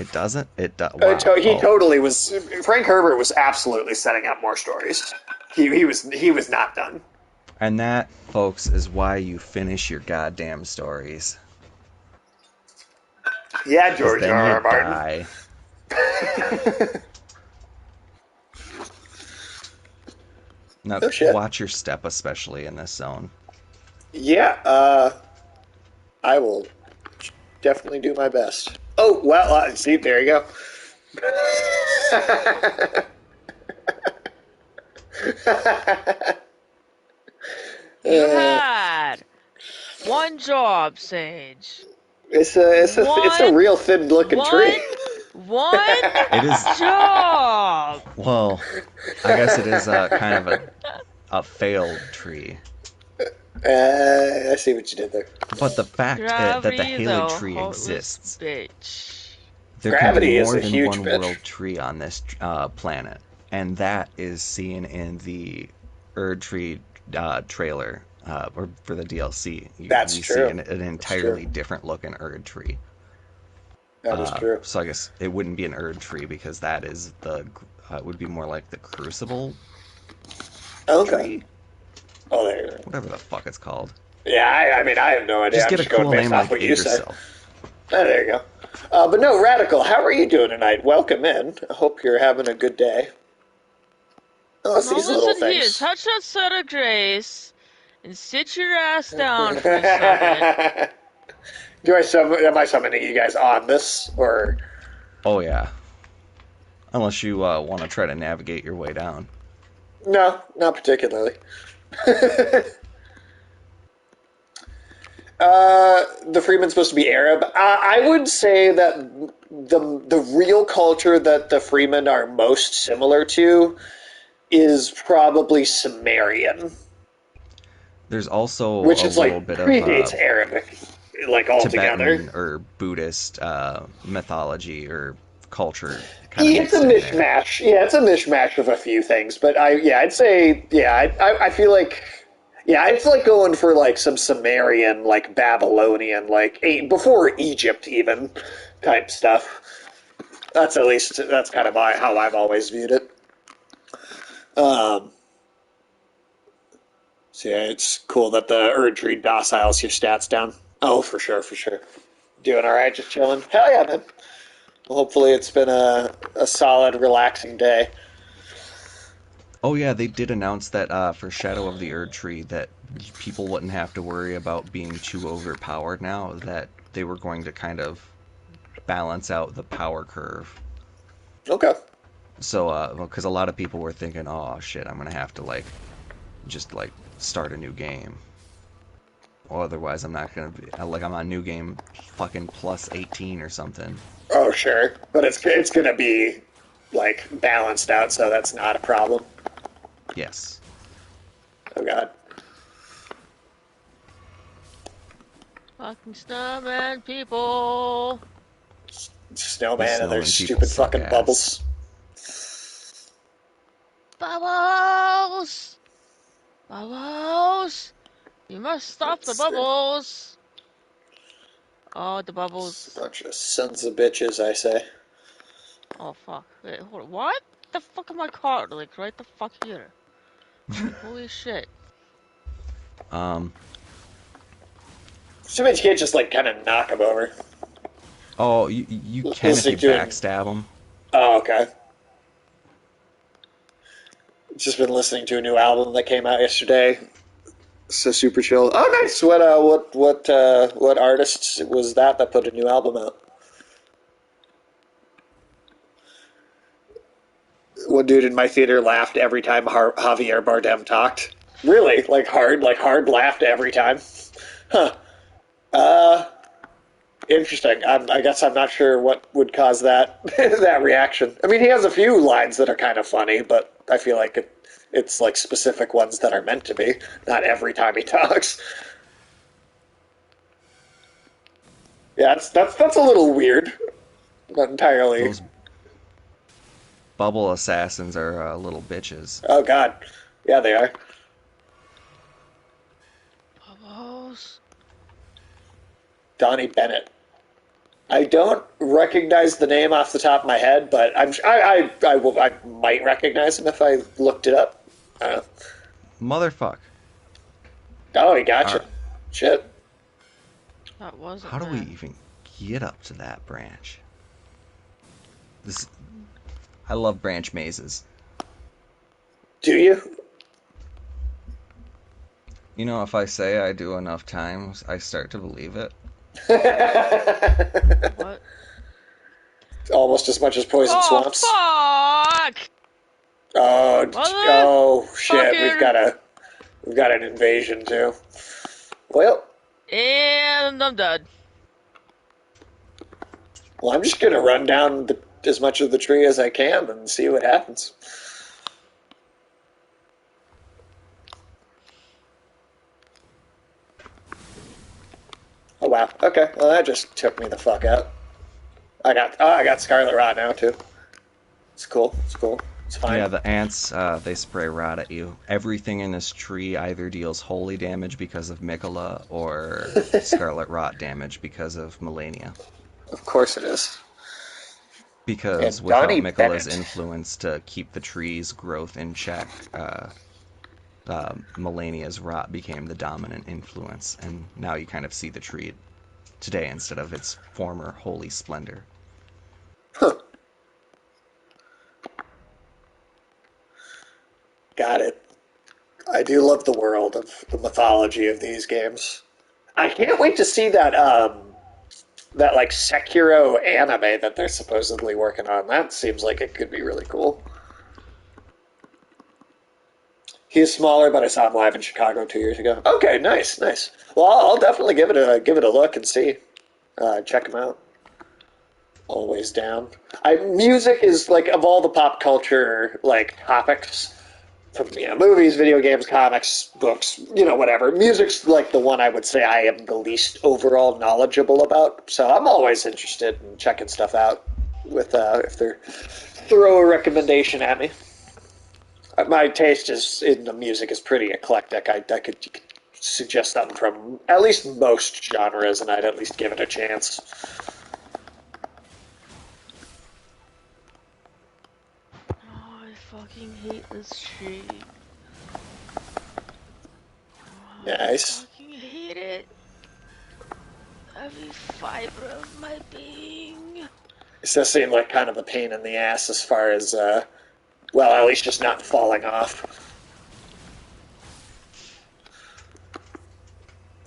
S1: It doesn't. Wow.
S2: He
S1: Oh,
S2: totally was. Frank Herbert was absolutely setting up more stories. He was not done.
S1: and that, folks, is why you finish your goddamn stories.
S2: Yeah,
S1: Because
S2: George
S1: then
S2: R.
S1: you
S2: R. Martin.
S1: die. Now,
S2: Oh shit.
S1: watch your step, especially in this zone.
S2: Yeah, I will definitely do my best. Oh well, see, there you go.
S3: You
S2: uh,
S3: had one job, Sage.
S2: it's a real thin looking
S3: One
S2: tree.
S3: One
S1: It is,
S3: job.
S1: well, I guess it is kind of a failed tree.
S2: I see what you did there.
S1: But the fact that the
S3: Gravity,
S1: Halid
S3: the
S1: tree
S3: heartless
S1: exists,
S3: bitch.
S1: there can be
S2: Gravity is
S1: more
S2: a
S1: than
S2: huge
S1: one
S2: bitch.
S1: world tree on this planet, and that is seen in the Erd Tree trailer or for the DLC.
S2: That's
S1: We see
S2: true.
S1: an
S2: That's true.
S1: entirely different looking Erd Tree.
S2: That is true.
S1: So I guess it wouldn't be an Erd Tree because that is it would be more like the Crucible
S2: Okay.
S1: tree,
S2: Oh, there you go.
S1: whatever the fuck it's called.
S2: Yeah, I mean, I have no idea.
S1: Just
S2: I'm
S1: get a
S2: just going
S1: cool
S2: based
S1: name
S2: off
S1: like
S2: what you say.
S1: Agersil.
S2: There you go. But no, Radical, how are you doing tonight? Welcome in. I hope you're having a good day. Oh, it's
S3: Now
S2: these little
S3: listen here,
S2: things.
S3: touch that set of grace and sit your ass down for a second.
S2: Am I summoning you guys on this, or
S1: Oh yeah, unless you want to try to navigate your way down.
S2: no? Not particularly. The Freeman's supposed to be Arab. I would say that the real culture that the Freemen are most similar to is probably Sumerian,
S1: There's also
S2: which
S1: a
S2: is
S1: little
S2: like
S1: bit of
S2: predates Arabic, like altogether.
S1: Tibetan or Buddhist mythology or culture kind of
S2: Yeah, it's a
S1: mixed in there.
S2: mishmash. Yeah, it's a mishmash of a few things, but I'd say, I feel like, yeah, it's like going for like some Sumerian, like Babylonian, like before Egypt even type stuff. That's at least that's kind of how I've always viewed it. Um, so yeah, it's cool that the Erdtree dociles your stats down. Oh, for sure, for sure. Doing all right, just chilling. Hell yeah, man. Well, hopefully it's been a solid, relaxing day.
S1: Oh yeah, they did announce that for Shadow of the Erd Tree that people wouldn't have to worry about being too overpowered now, that they were going to kind of balance out the power curve.
S2: Okay.
S1: So, because a lot of people were thinking, oh shit, I'm gonna have to just start a new game. Or otherwise I'm not gonna be like I'm on new game fucking plus 18 or something.
S2: Oh, sure, but it's gonna be like balanced out, so that's not a problem.
S1: Yes.
S2: Oh God,
S3: Fucking snowman people.
S1: These
S2: snowman and their
S1: snowman people
S2: stupid
S1: suck
S2: fucking
S1: ass.
S2: bubbles.
S3: Bubbles! Bubbles! You must stop the
S2: Let's see.
S3: bubbles! Oh, the
S2: It's a
S3: bubbles.
S2: bunch of sons of bitches, I say.
S3: Oh, fuck. Wait, hold on. What? The fuck am I caught? Like, right the fuck here. Holy shit.
S1: Um.
S2: Too bad you can't just like kind of knock them over.
S1: Oh, you can if
S2: Listening
S1: you
S2: to it.
S1: backstab them.
S2: Oh, okay. Just been listening to a new album that came out yesterday. So super chill. Oh, nice. What artist was that put a new album out? One dude in my theater laughed every time Javier Bardem talked. Really, like hard laughed every time. Huh. Uh, Interesting. I guess I'm not sure what would cause that that reaction. I mean, he has a few lines that are kind of funny, but I feel like it's like specific ones that are meant to be. Not every time he talks. Yeah, that's a little weird. Not entirely.
S1: Those bubble assassins are little bitches.
S2: Oh God. Yeah, they are.
S3: Bubbles?
S2: Donnie Bennett. I don't recognize the name off the top of my head, but I might recognize him if I looked it up. I don't know.
S1: Motherfuck.
S2: Oh, he gotcha.
S1: Alright,
S2: Shit.
S3: That wasn't
S1: how do we
S3: that.
S1: even get up to that branch? This I love branch mazes.
S2: Do you?
S1: You know, if I say I do enough times, I start to believe it.
S3: What?
S2: Almost as much as poison
S3: Oh,
S2: swamps.
S3: fuck!
S2: Oh shit!
S3: Motherfucker!
S2: We've got an invasion too. Well,
S3: And I'm dead.
S2: Well, I'm just gonna run down as much of the tree as I can and see what happens. Oh wow. Okay. Well, that just took me the fuck out. I got Scarlet Rot now too. It's cool. It's cool. It's fine.
S1: Yeah, the ants, they spray rot at you. Everything in this tree either deals holy damage because of Mikola or scarlet rot damage because of Melania.
S2: Of course it is.
S1: Because
S2: And
S1: without
S2: Donnie
S1: Mikola's
S2: Bennett.
S1: influence to keep the tree's growth in check, Melania's rot became the dominant influence, and now you kind of see the tree today instead of its former holy splendor.
S2: Huh. Got it. I do love the world of the mythology of these games. I can't wait to see that like Sekiro anime that they're supposedly working on. That seems like it could be really cool. He is smaller, but I saw him live in Chicago 2 years ago. Okay, nice, nice. Well, I'll definitely give it a look and see. Check him out. Always down. Music is like of all the pop culture like topics, from movies, video games, comics, books, whatever. Music's like the one I would say I am the least overall knowledgeable about. So I'm always interested in checking stuff out with if they throw a recommendation at me. My taste is in the music is pretty eclectic. I could suggest something from at least most genres, and I'd at least give it a chance.
S3: Oh, I fucking hate this tree. Oh, I
S2: Nice.
S3: fucking hate it. Every fiber of my being.
S2: It does seem like kind of a pain in the ass as far as, well, at least just not falling off.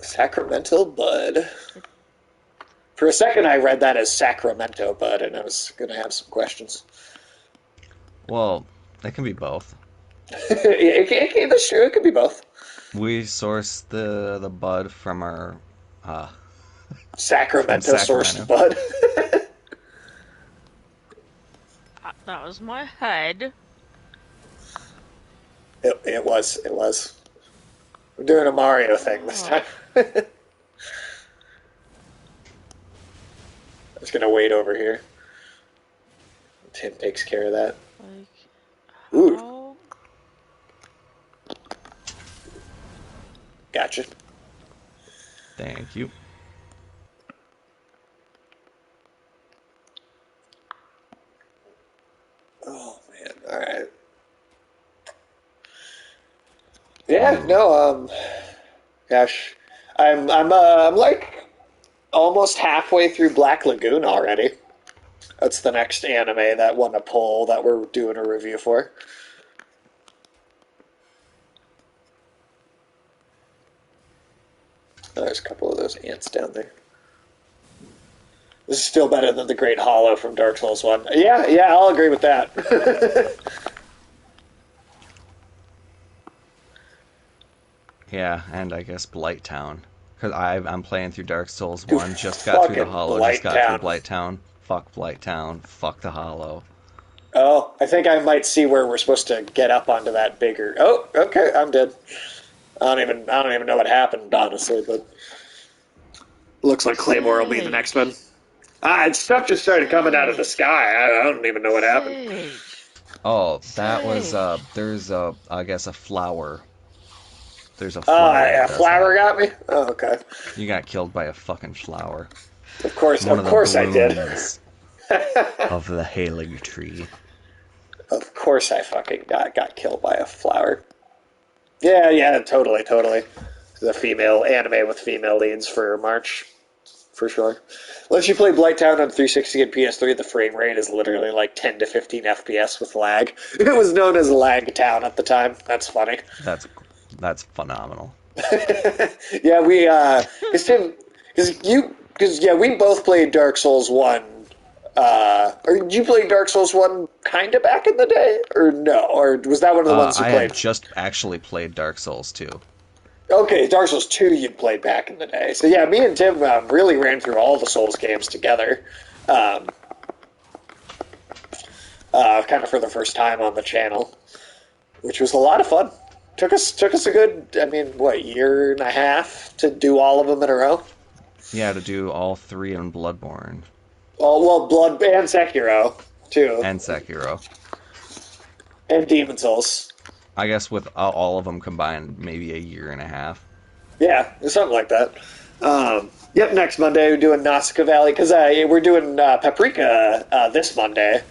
S2: Sacramento Bud. For a second, I read that as Sacramento Bud, and I was going to have some questions.
S1: Well, it can be both.
S2: That's true. It could be both.
S1: We source the bud from our from
S2: Sacramento sourced
S1: Sacramento.
S2: Bud.
S3: That was my head.
S2: It was. It was. We're doing a Mario thing this
S3: Oh,
S2: time. I'm just going to wait over here. Tim takes care of that.
S3: like,
S2: Ooh,
S3: how?
S2: gotcha.
S1: Thank you.
S2: Oh man, all right. Yeah,
S1: Ooh.
S2: no, gosh, I'm like almost halfway through Black Lagoon already. That's the next anime that won a poll that we're doing a review for. Oh, there's a couple of those ants down there. This is still better than the Great Hollow from Dark Souls 1. Yeah, yeah, I'll agree with that.
S1: Yeah, and I guess Blight Town. Because I'm playing through Dark Souls
S2: Dude,
S1: 1, just got through the
S2: fucking
S1: Hollow, just
S2: Blight
S1: got through
S2: Town.
S1: Blight Town. Fuck Blight Town. Fuck the Hollow.
S2: Oh, I think I might see where we're supposed to get up onto that bigger. Oh, okay, I'm dead. I don't even know what happened, honestly, but looks like Claymore will be the next one.
S3: Sage.
S2: Stuff just started coming out of the
S3: Sage.
S2: sky. I don't even know what happened.
S3: Sage.
S1: Oh, that was,
S3: Sage.
S1: there's I guess a flower. There's a
S2: Oh,
S1: flower that
S2: yeah,
S1: does that.
S2: flower got me. Oh, okay.
S1: You got killed by a fucking flower. One
S2: Of
S1: of the
S2: course I did.
S1: blooms of the Halig tree.
S2: Of course I fucking got killed by a flower. Yeah, yeah, totally, totally. The female anime with female leads for March, for sure. Unless you play Blighttown on 360 and PS3, the frame rate is literally like 10 to 15 FPS with lag. It was known as Lag Town at the time. That's funny.
S1: That's that's phenomenal.
S2: Yeah, cause Tim, cause yeah, we both played Dark Souls 1. Or did you play Dark Souls 1 kinda back in the day? Or no? Or was that one of the ones you
S1: I had
S2: played?
S1: just actually played Dark Souls 2.
S2: Okay, Dark Souls 2 you played back in the day. So yeah, me and Tim really ran through all the Souls games together. um, kind of for the first time on the channel, which was a lot of fun. Took us a good, I mean, what, year and a half to do all of them in a row.
S1: Yeah, to do all three in Bloodborne
S2: Oh well, Blood and Sekiro too,
S1: and Sekiro.
S2: and Demon Souls.
S1: I guess with all of them combined, maybe a year and a half.
S2: Yeah, something like that. Yep, next Monday we're doing Nausicaa Valley because we're doing Paprika this Monday,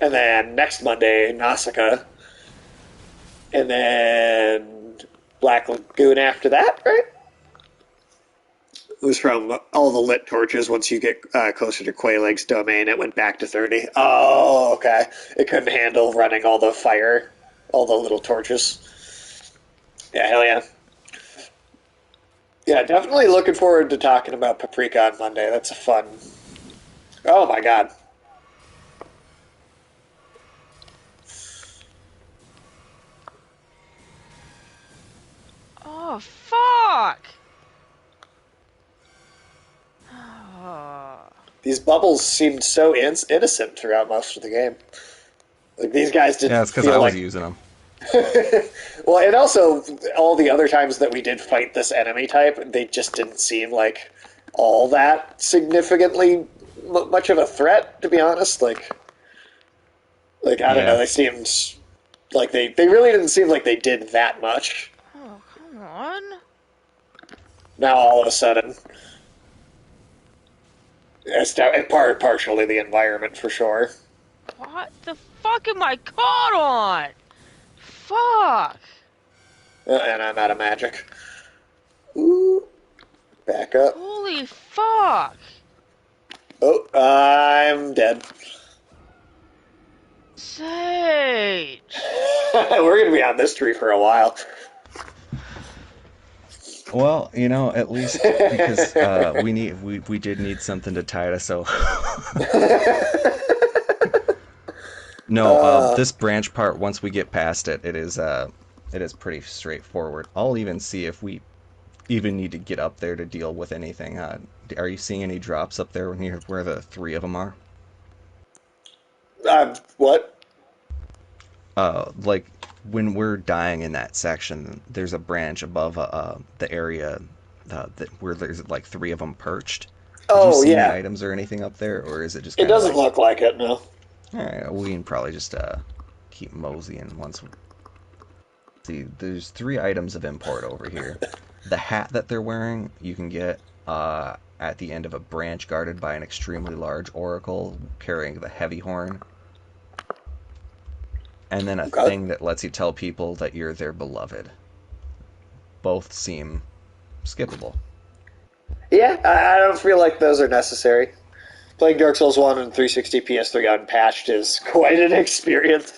S2: and then next Monday Nausicaa, and then Black Lagoon after that, right? It was from all the lit torches. Once you get closer to Quelaag's domain, it went back to 30. Oh, okay. It couldn't handle running all the fire, all the little torches. Yeah, hell yeah. Yeah, definitely looking forward to talking about Paprika on Monday. That's a fun. Oh my god.
S3: Oh, fuck! Oh.
S2: These bubbles seemed so innocent throughout most of the game. Like, these guys
S1: Yeah,
S2: didn't
S1: it's because I
S2: feel
S1: was
S2: like.
S1: using them.
S2: Well, and also, all the other times that we did fight this enemy type, they just didn't seem like all that significantly much of a threat, to be honest. Like I don't know,
S1: Yeah,
S2: they seemed like they really didn't seem like they did that much.
S3: Oh, come on.
S2: Now all of a sudden, it's partially the environment for sure.
S3: What the fuck am I caught on? Fuck!
S2: And I'm out of magic. Ooh, back up.
S3: Holy fuck!
S2: Oh, I'm dead.
S3: Sage!
S2: We're gonna be on this tree for a while.
S1: well, at least because we did need something to tide us over. No,
S2: uh,
S1: this branch part, once we get past it, it is pretty straightforward. I'll even see if we even need to get up there to deal with anything. Are you seeing any drops up there near where the three of them are?
S2: what?
S1: Like when we're dying in that section, there's a branch above the area where there's like three of them perched. Did you
S2: Oh
S1: see any
S2: yeah,
S1: items or anything up there, or is it just
S2: it
S1: kind of
S2: doesn't
S1: like,
S2: look like it. No.
S1: all right, we can probably just keep moseying once. See, there's three items of import over here. The hat that they're wearing, you can get at the end of a branch guarded by an extremely large oracle carrying the heavy horn. And then a
S2: Okay.
S1: thing that lets you tell people that you're their beloved. Both seem skippable.
S2: Yeah, I don't feel like those are necessary. Playing Dark Souls 1 and 360 PS3 unpatched is quite an experience.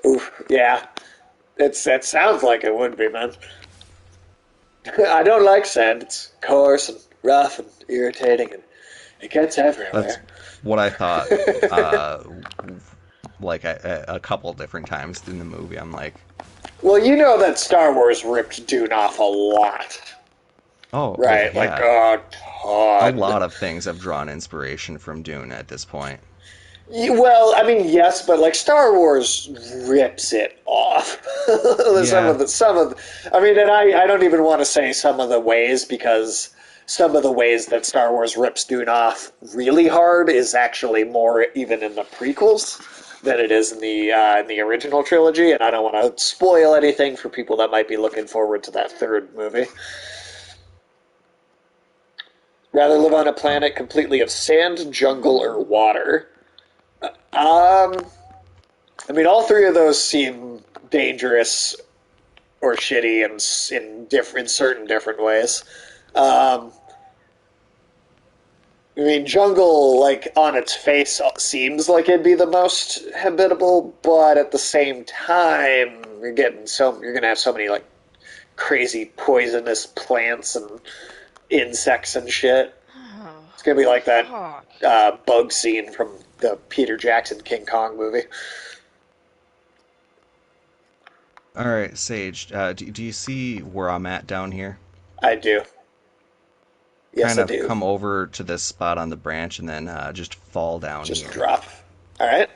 S2: Oof, yeah. It sounds like it would be, man. I don't like sand. It's coarse and rough and irritating, and it gets
S1: That's
S2: everywhere.
S1: what I thought. Uh, like a couple different times in the movie, I'm like,
S2: Well, you know that Star Wars ripped Dune off a lot,
S1: oh
S2: right? Like
S1: yeah,
S2: a
S1: a
S2: ton.
S1: lot of things have drawn inspiration from Dune at this point.
S2: Well, I mean, yes, but like Star Wars rips it off.
S1: Yeah,
S2: I mean, and I don't even want to say some of the ways because some of the ways that Star Wars rips Dune off really hard is actually more even in the prequels than it is in the original trilogy, and I don't want to spoil anything for people that might be looking forward to that third movie. Rather live on a
S1: oh,
S2: planet completely of sand, jungle, or water. Um, I mean, all three of those seem dangerous or shitty in certain different ways. Um, I mean, jungle, like on its face, seems like it'd be the most habitable, but at the same time, you're gonna have so many like crazy poisonous plants and insects and shit.
S3: Oh,
S2: It's gonna be like that
S3: fuck.
S2: bug scene from the Peter Jackson King Kong movie.
S1: all right, Sage. Do you see where I'm at down here?
S2: I do. Yes,
S1: kind
S2: I
S1: of
S2: do.
S1: come over to this spot on the branch and then just fall down
S2: Just
S1: here.
S2: drop. All right.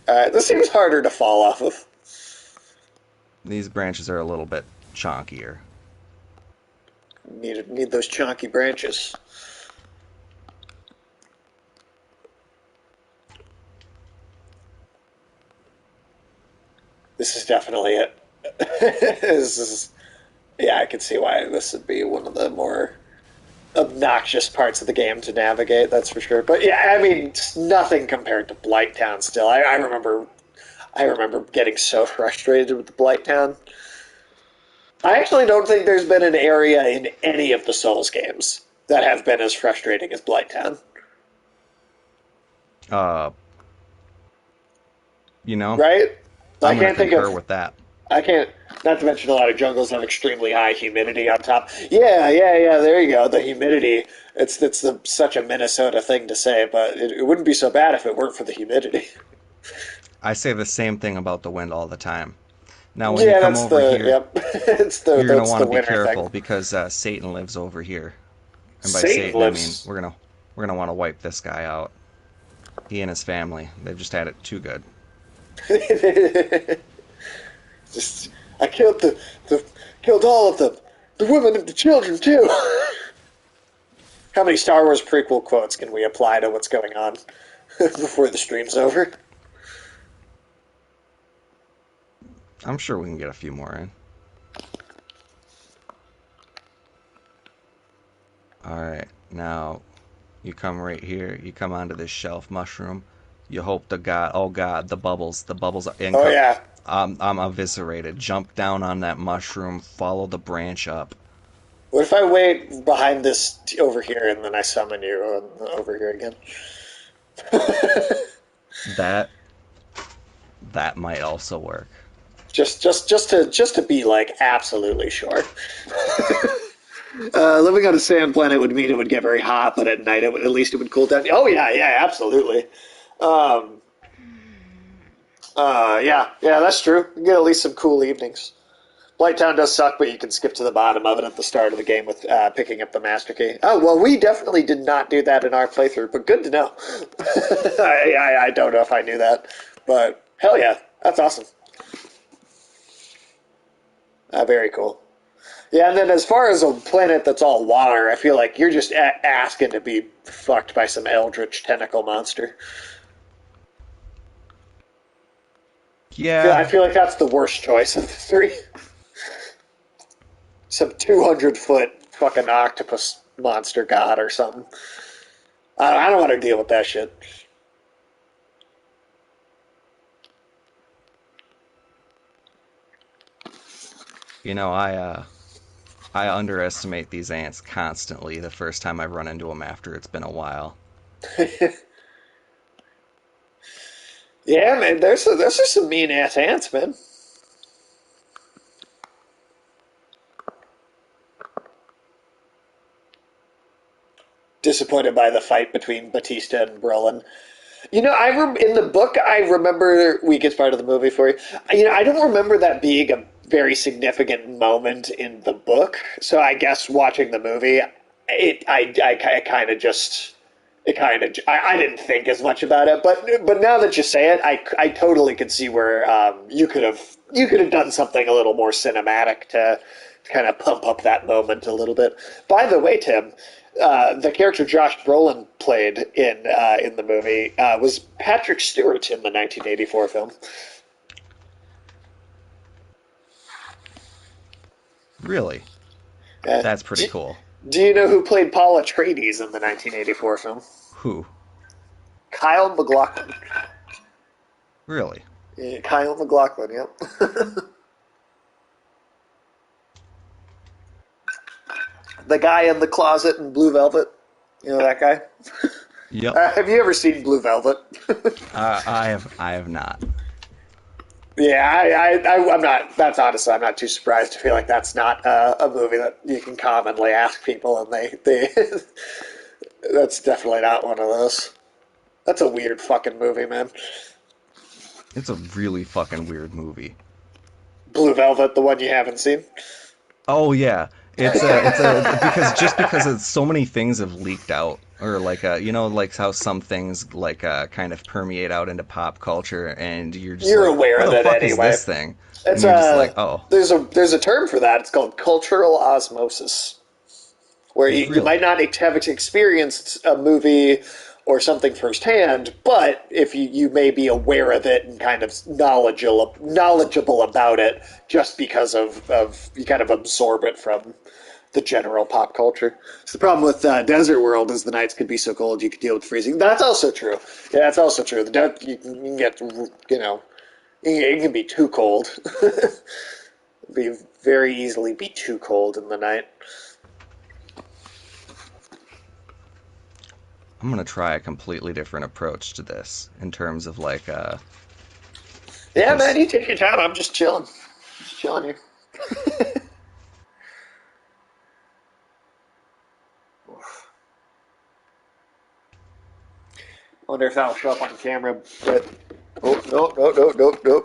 S2: All right. This seems harder to fall off of.
S1: These branches are a little bit chonkier.
S2: Need those chunky branches. This is definitely it. This is, yeah, I can see why this would be one of the more obnoxious parts of the game to navigate. That's for sure. But yeah, I mean, it's nothing compared to Blighttown. Still, I remember getting so frustrated with the Blighttown. I actually don't think there's been an area in any of the Souls games that have been as frustrating as Blighttown.
S1: Uh, you know,
S2: Right? I
S1: I'm gonna
S2: can't think
S1: concur
S2: of.
S1: with that.
S2: I can't. Not to mention a lot of jungles have extremely high humidity on top. Yeah, yeah, yeah. There you go. The humidity. Such a Minnesota thing to say, but it wouldn't be so bad if it weren't for the humidity.
S1: I say the same thing about the wind all the time. Now, when you
S2: Yeah,
S1: come
S2: that's
S1: over
S2: the
S1: here,
S2: yep. It's the
S1: you're gonna
S2: that's
S1: want
S2: the
S1: to be
S2: winter thing.
S1: careful because Satan lives over here, and by
S2: Satan
S1: Satan I mean
S2: lives.
S1: we're gonna want to wipe this guy out. He and his family. They've just had it too good.
S2: Just I killed the killed all of them, the women and the children too. How many Star Wars prequel quotes can we apply to what's going on before the stream's over?
S1: I'm sure we can get a few more in. All right, now you come right here. You come onto this shelf mushroom. You hope to God, oh God, the bubbles are
S2: Oh
S1: income.
S2: yeah.
S1: I'm eviscerated. Jump down on that mushroom. Follow the branch up.
S2: What if I wait behind this over here and then I summon you over here again?
S1: That that might also work.
S2: Just to be like absolutely sure. Living on a sand planet would mean it would get very hot, but at night at least it would cool down. Oh yeah, yeah, absolutely. Um, yeah, yeah, that's true. You get at least some cool evenings. Blighttown does suck, but you can skip to the bottom of it at the start of the game with picking up the master key. Oh well, we definitely did not do that in our playthrough, but good to know. I don't know if I knew that, but hell yeah, that's awesome. Very cool. Yeah, and then as far as a planet that's all water, I feel like you're just asking to be fucked by some eldritch tentacle monster. I
S1: Yeah,
S2: feel like that's the worst choice of the three. Some 200-foot fucking octopus monster god or something. I don't want to deal with that shit.
S1: I underestimate these ants constantly the first time I run into them after it's been a while.
S2: Yeah, man, there's just some mean ass ants, man. Disappointed by the fight between Batista and Brolin. In the book, I remember weakest part of the movie for you. I don't remember that being a very significant moment in the book. So I guess watching the movie, I kind of just, I didn't think as much about it. But now that you say it, I totally could see where you could have done something a little more cinematic to kind of pump up that moment a little bit. By the way, Tim, the character Josh Brolin played in the movie was Patrick Stewart in the 1984 film.
S1: Really,
S2: Uh,
S1: that's
S2: do,
S1: pretty cool.
S2: do you know who played Paul Atreides in the 1984 film?
S1: Who?
S2: Kyle MacLachlan.
S1: Really?
S2: Yeah, Kyle MacLachlan. Yep. The guy in the closet in Blue Velvet. You know that guy?
S1: Yep.
S2: Have you ever seen Blue Velvet?
S1: I have not.
S2: Yeah, I'm not. That's honestly, I'm not too surprised to feel like that's not a movie that you can commonly ask people, and they that's definitely not one of those. That's a weird fucking movie, man.
S1: It's a really fucking weird movie.
S2: Blue Velvet, the one you haven't seen.
S1: Oh yeah, it's a because just because it's so many things have leaked out, or like you know, like how some things like kind of permeate out into pop culture, and you're just
S2: You're
S1: like,
S2: aware
S1: what
S2: of
S1: the
S2: it
S1: fuck is
S2: anyway.
S1: this thing? And
S2: It's
S1: you're just like, oh,
S2: there's a term for that. It's called cultural osmosis, where you might
S1: really?
S2: not have experienced a movie or something firsthand, but if you may be aware of it and kind of knowledgeable about it just because of you kind of absorb it from the general pop culture. So the problem with Desert World is the nights could be so cold you could deal with freezing. That's also true. Yeah, that's also true. You can get, it can be too cold. Be very easily be too cold in the night.
S1: I'm gonna try a completely different approach to this in terms of like
S2: Yeah, man,
S1: because
S2: you take your time. I'm just chilling here. Wonder if that'll show up on camera. But oh no no no no no.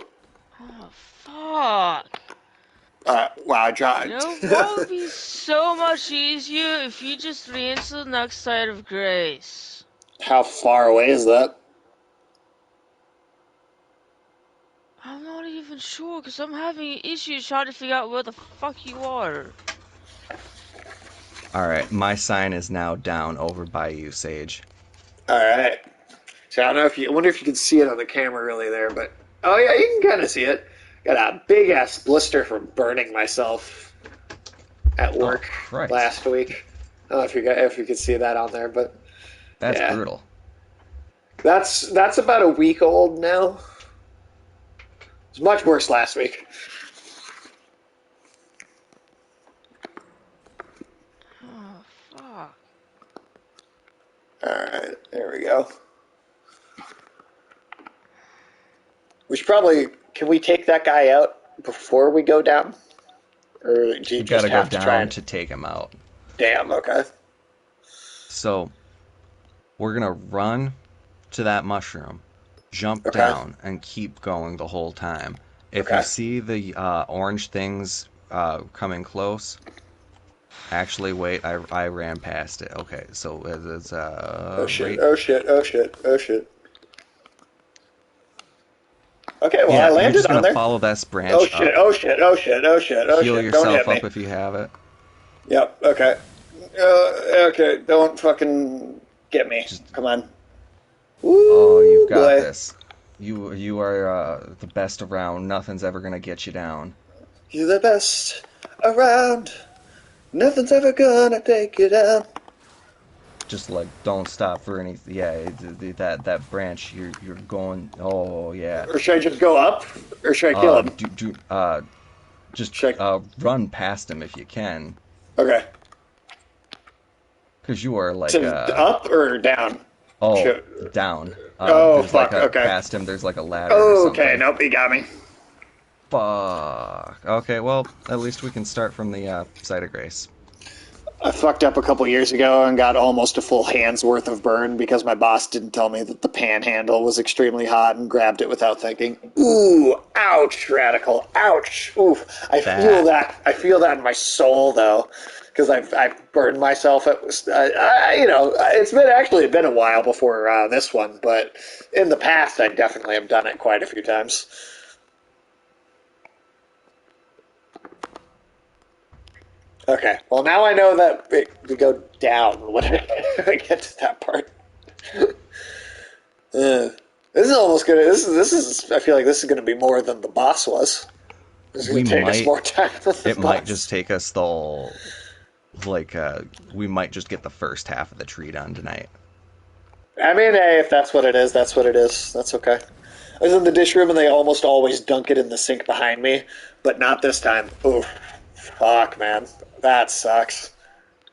S3: Oh, fuck.
S2: Wow, I
S3: You
S2: dropped.
S3: know what would be so much easier if you just ran to the next side of Grace?
S2: How far away is that?
S3: I'm not even sure, because I'm having issues trying to figure out where the fuck you are.
S1: all right, my sign is now down over by you, Sage.
S2: All right. So I don't know if you. I wonder if you can see it on the camera really there, but oh yeah, you can kind of see it. Got a big ass blister from burning myself at
S1: Oh
S2: work
S1: Christ,
S2: last week. I don't know if you could see that on there, but
S1: that's
S2: yeah,
S1: brutal.
S2: that's about a week old now. It's much worse last week.
S3: Oh, fuck.
S2: All right, there we go. We should probably. Can we take that guy out before we go down, or do you
S1: We
S2: just
S1: gotta go
S2: have to try
S1: down
S2: and?
S1: to take him out.
S2: Damn. Okay.
S1: So we're gonna run to that mushroom, jump
S2: Okay.
S1: down, and keep going the whole time. If you
S2: Okay.
S1: see the orange things coming close, actually, wait, I ran past it. Okay, so it's
S2: Oh shit.
S1: right.
S2: Oh shit. Oh shit. Oh shit. Okay, well, I
S1: Yeah, you're
S2: landed
S1: just
S2: on
S1: gonna
S2: there.
S1: follow this
S2: Oh
S1: branch
S2: shit,
S1: up.
S2: oh shit, oh shit, oh shit, oh
S1: Heal
S2: shit. Don't hit
S1: yourself
S2: me.
S1: up if you have it.
S2: Yep, okay. Okay, don't fucking get me.
S1: Just
S2: Come on.
S1: oh, you've
S2: Woo,
S1: got
S2: boy.
S1: this. You are the best around. Nothing's ever gonna get you down.
S2: You're the best around. Nothing's ever gonna take you down.
S1: Just like don't stop for anything. Yeah, that branch you're going. Oh yeah.
S2: Or should I just go up? Or should I kill him?
S1: Just
S2: Should
S1: run past him if you can,
S2: Okay.
S1: because you are like
S2: To up or down?
S1: oh
S2: Should,
S1: down.
S2: oh,
S1: There's like
S2: fuck,
S1: a
S2: okay.
S1: past him. There's like a ladder or
S2: Okay,
S1: something.
S2: nope, he got me.
S1: Fuck. Okay, well at least we can start from the site of grace.
S2: I fucked up a couple years ago and got almost a full hand's worth of burn because my boss didn't tell me that the panhandle was extremely hot and grabbed it without thinking. Ooh, ouch, radical, ouch. Oof. I feel
S1: That
S2: that. I feel that in my soul though, because I've burned myself. It's been a while before this one, but in the past I definitely have done it quite a few times. Okay, well now I know that we go down when I get to that part. This is almost gonna. This is. I feel like this is gonna be more than the boss was. This is gonna
S1: we
S2: take us
S1: might
S2: more time than the
S1: it might just
S2: boss.
S1: take us the whole, like we might just get the first half of the tree done tonight.
S2: I mean, hey, if that's what it is, that's what it is. That's okay. I was in the dish room and they almost always dunk it in the sink behind me, but not this time. Oof, fuck, man, that sucks.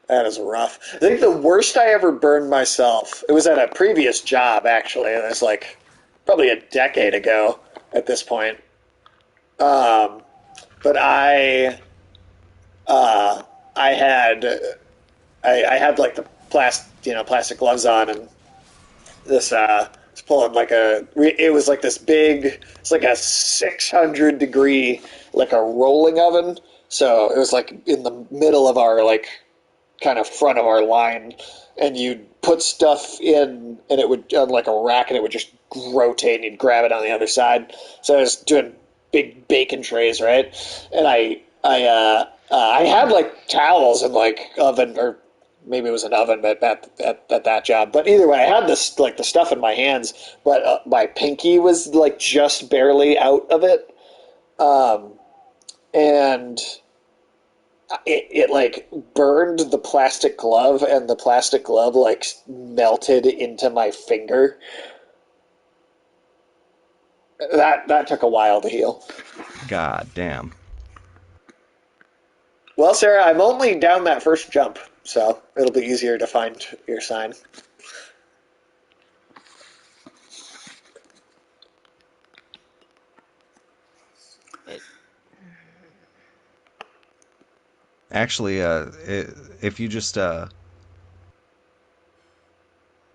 S2: That is rough. I think the worst I ever burned myself. It was at a previous job actually. It was like probably a decade ago at this point. Um, but uh, I had I had like the plastic gloves on and this pulling like it was like this big, it's like a 600-degree, like a rolling oven. So it was like in the middle of our like kind of front of our line, and you'd put stuff in, and it would on like a rack, and it would just rotate, and you'd grab it on the other side. So I was doing big bacon trays, right? And I had like towels and like oven, or maybe it was an oven at that job. But either way, I had this like the stuff in my hands, but my pinky was like just barely out of it, and it like burned the plastic glove, and the plastic glove like melted into my finger. That took a while to heal.
S1: God damn.
S2: Well, Sarah, I'm only down that first jump, so it'll be easier to find your sign.
S3: It,
S1: Actually, if you just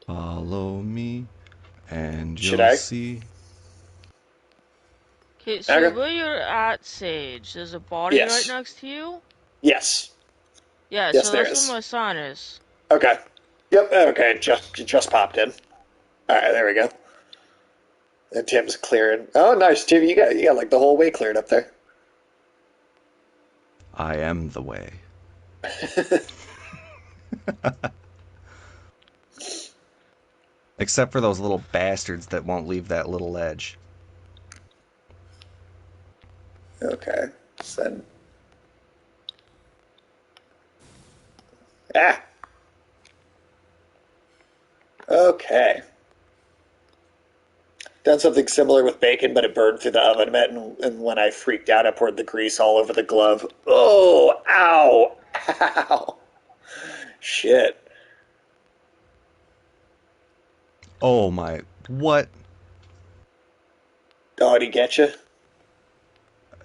S1: follow me and
S2: Should
S1: you'll
S2: I?
S1: see.
S3: okay, so
S2: Okay.
S3: where you're at, Sage, there's a body right
S2: Yes.
S3: next to you?
S2: Yes.
S3: Yeah,
S2: Yes,
S3: so
S2: there
S3: that's where
S2: is.
S3: my sign is.
S2: Okay. Yep. Okay. Just popped in. All right. There we go. And Tim's clearing. Oh, nice, Tim. You got like the whole way cleared up there.
S1: I am the way. Except for those little bastards that won't leave that little ledge.
S2: Okay. So ah. Okay. Done something similar with bacon, but it burned through the oven mitt, and when I freaked out, I poured the grease all over the glove. Oh, ow, ow, shit.
S1: Oh my. What?
S2: Oh, did he get you?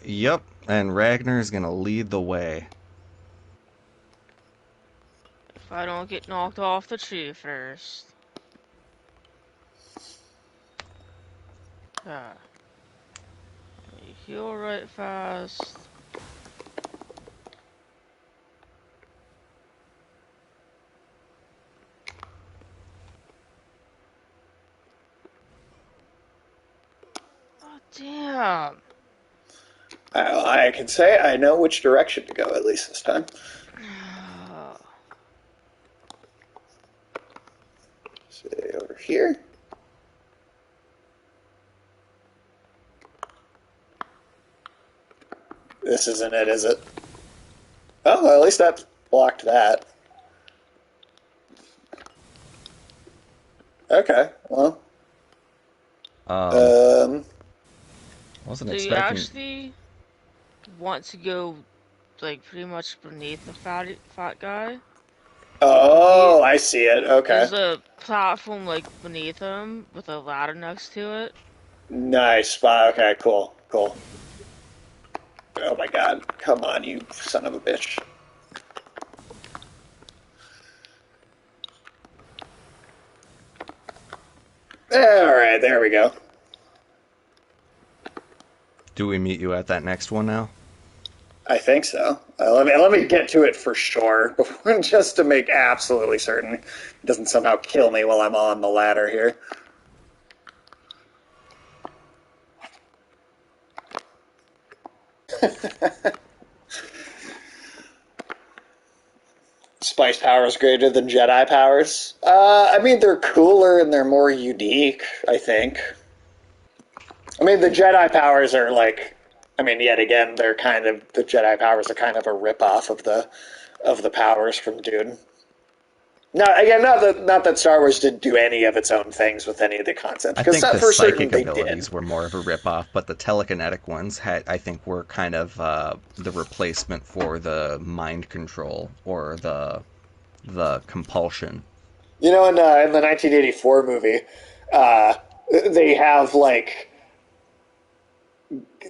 S1: Yep. And Ragnar's gonna lead the way.
S3: If I don't get knocked off the tree first. Ah, let me heal right fast. Oh, damn.
S2: I can say I know which direction to go at least this time. Say over here. This isn't it, is it? Oh, well, at least that blocked that. Okay, well,
S1: Um,
S2: um,
S1: wasn't
S3: So you
S1: expecting.
S3: actually want to go, like, pretty much beneath the fat guy? He
S2: oh, I see it. Okay,
S3: There's a platform, like, beneath him with a ladder next to it.
S2: nice spot. Okay, cool, cool. Oh my god, come on, you son of a bitch. Alright, there we go.
S1: Do we meet you at that next one now?
S2: I think so. Let me get to it for sure, before, just to make absolutely certain it doesn't somehow kill me while I'm on the ladder here. Spice powers greater than Jedi powers. I mean, they're cooler and they're more unique, I think. I mean, the Jedi powers are like, I mean, yet again, the Jedi powers are kind of a ripoff of the powers from Dune. No, again, not that Star Wars didn't do any of its own things with any of the concepts,
S1: I
S2: because
S1: think the
S2: for certain
S1: psychic
S2: they did.
S1: abilities were more of a ripoff, but the telekinetic ones I think, were kind of the replacement for the mind control or the compulsion.
S2: You know, in the 1984 movie, uh, they have like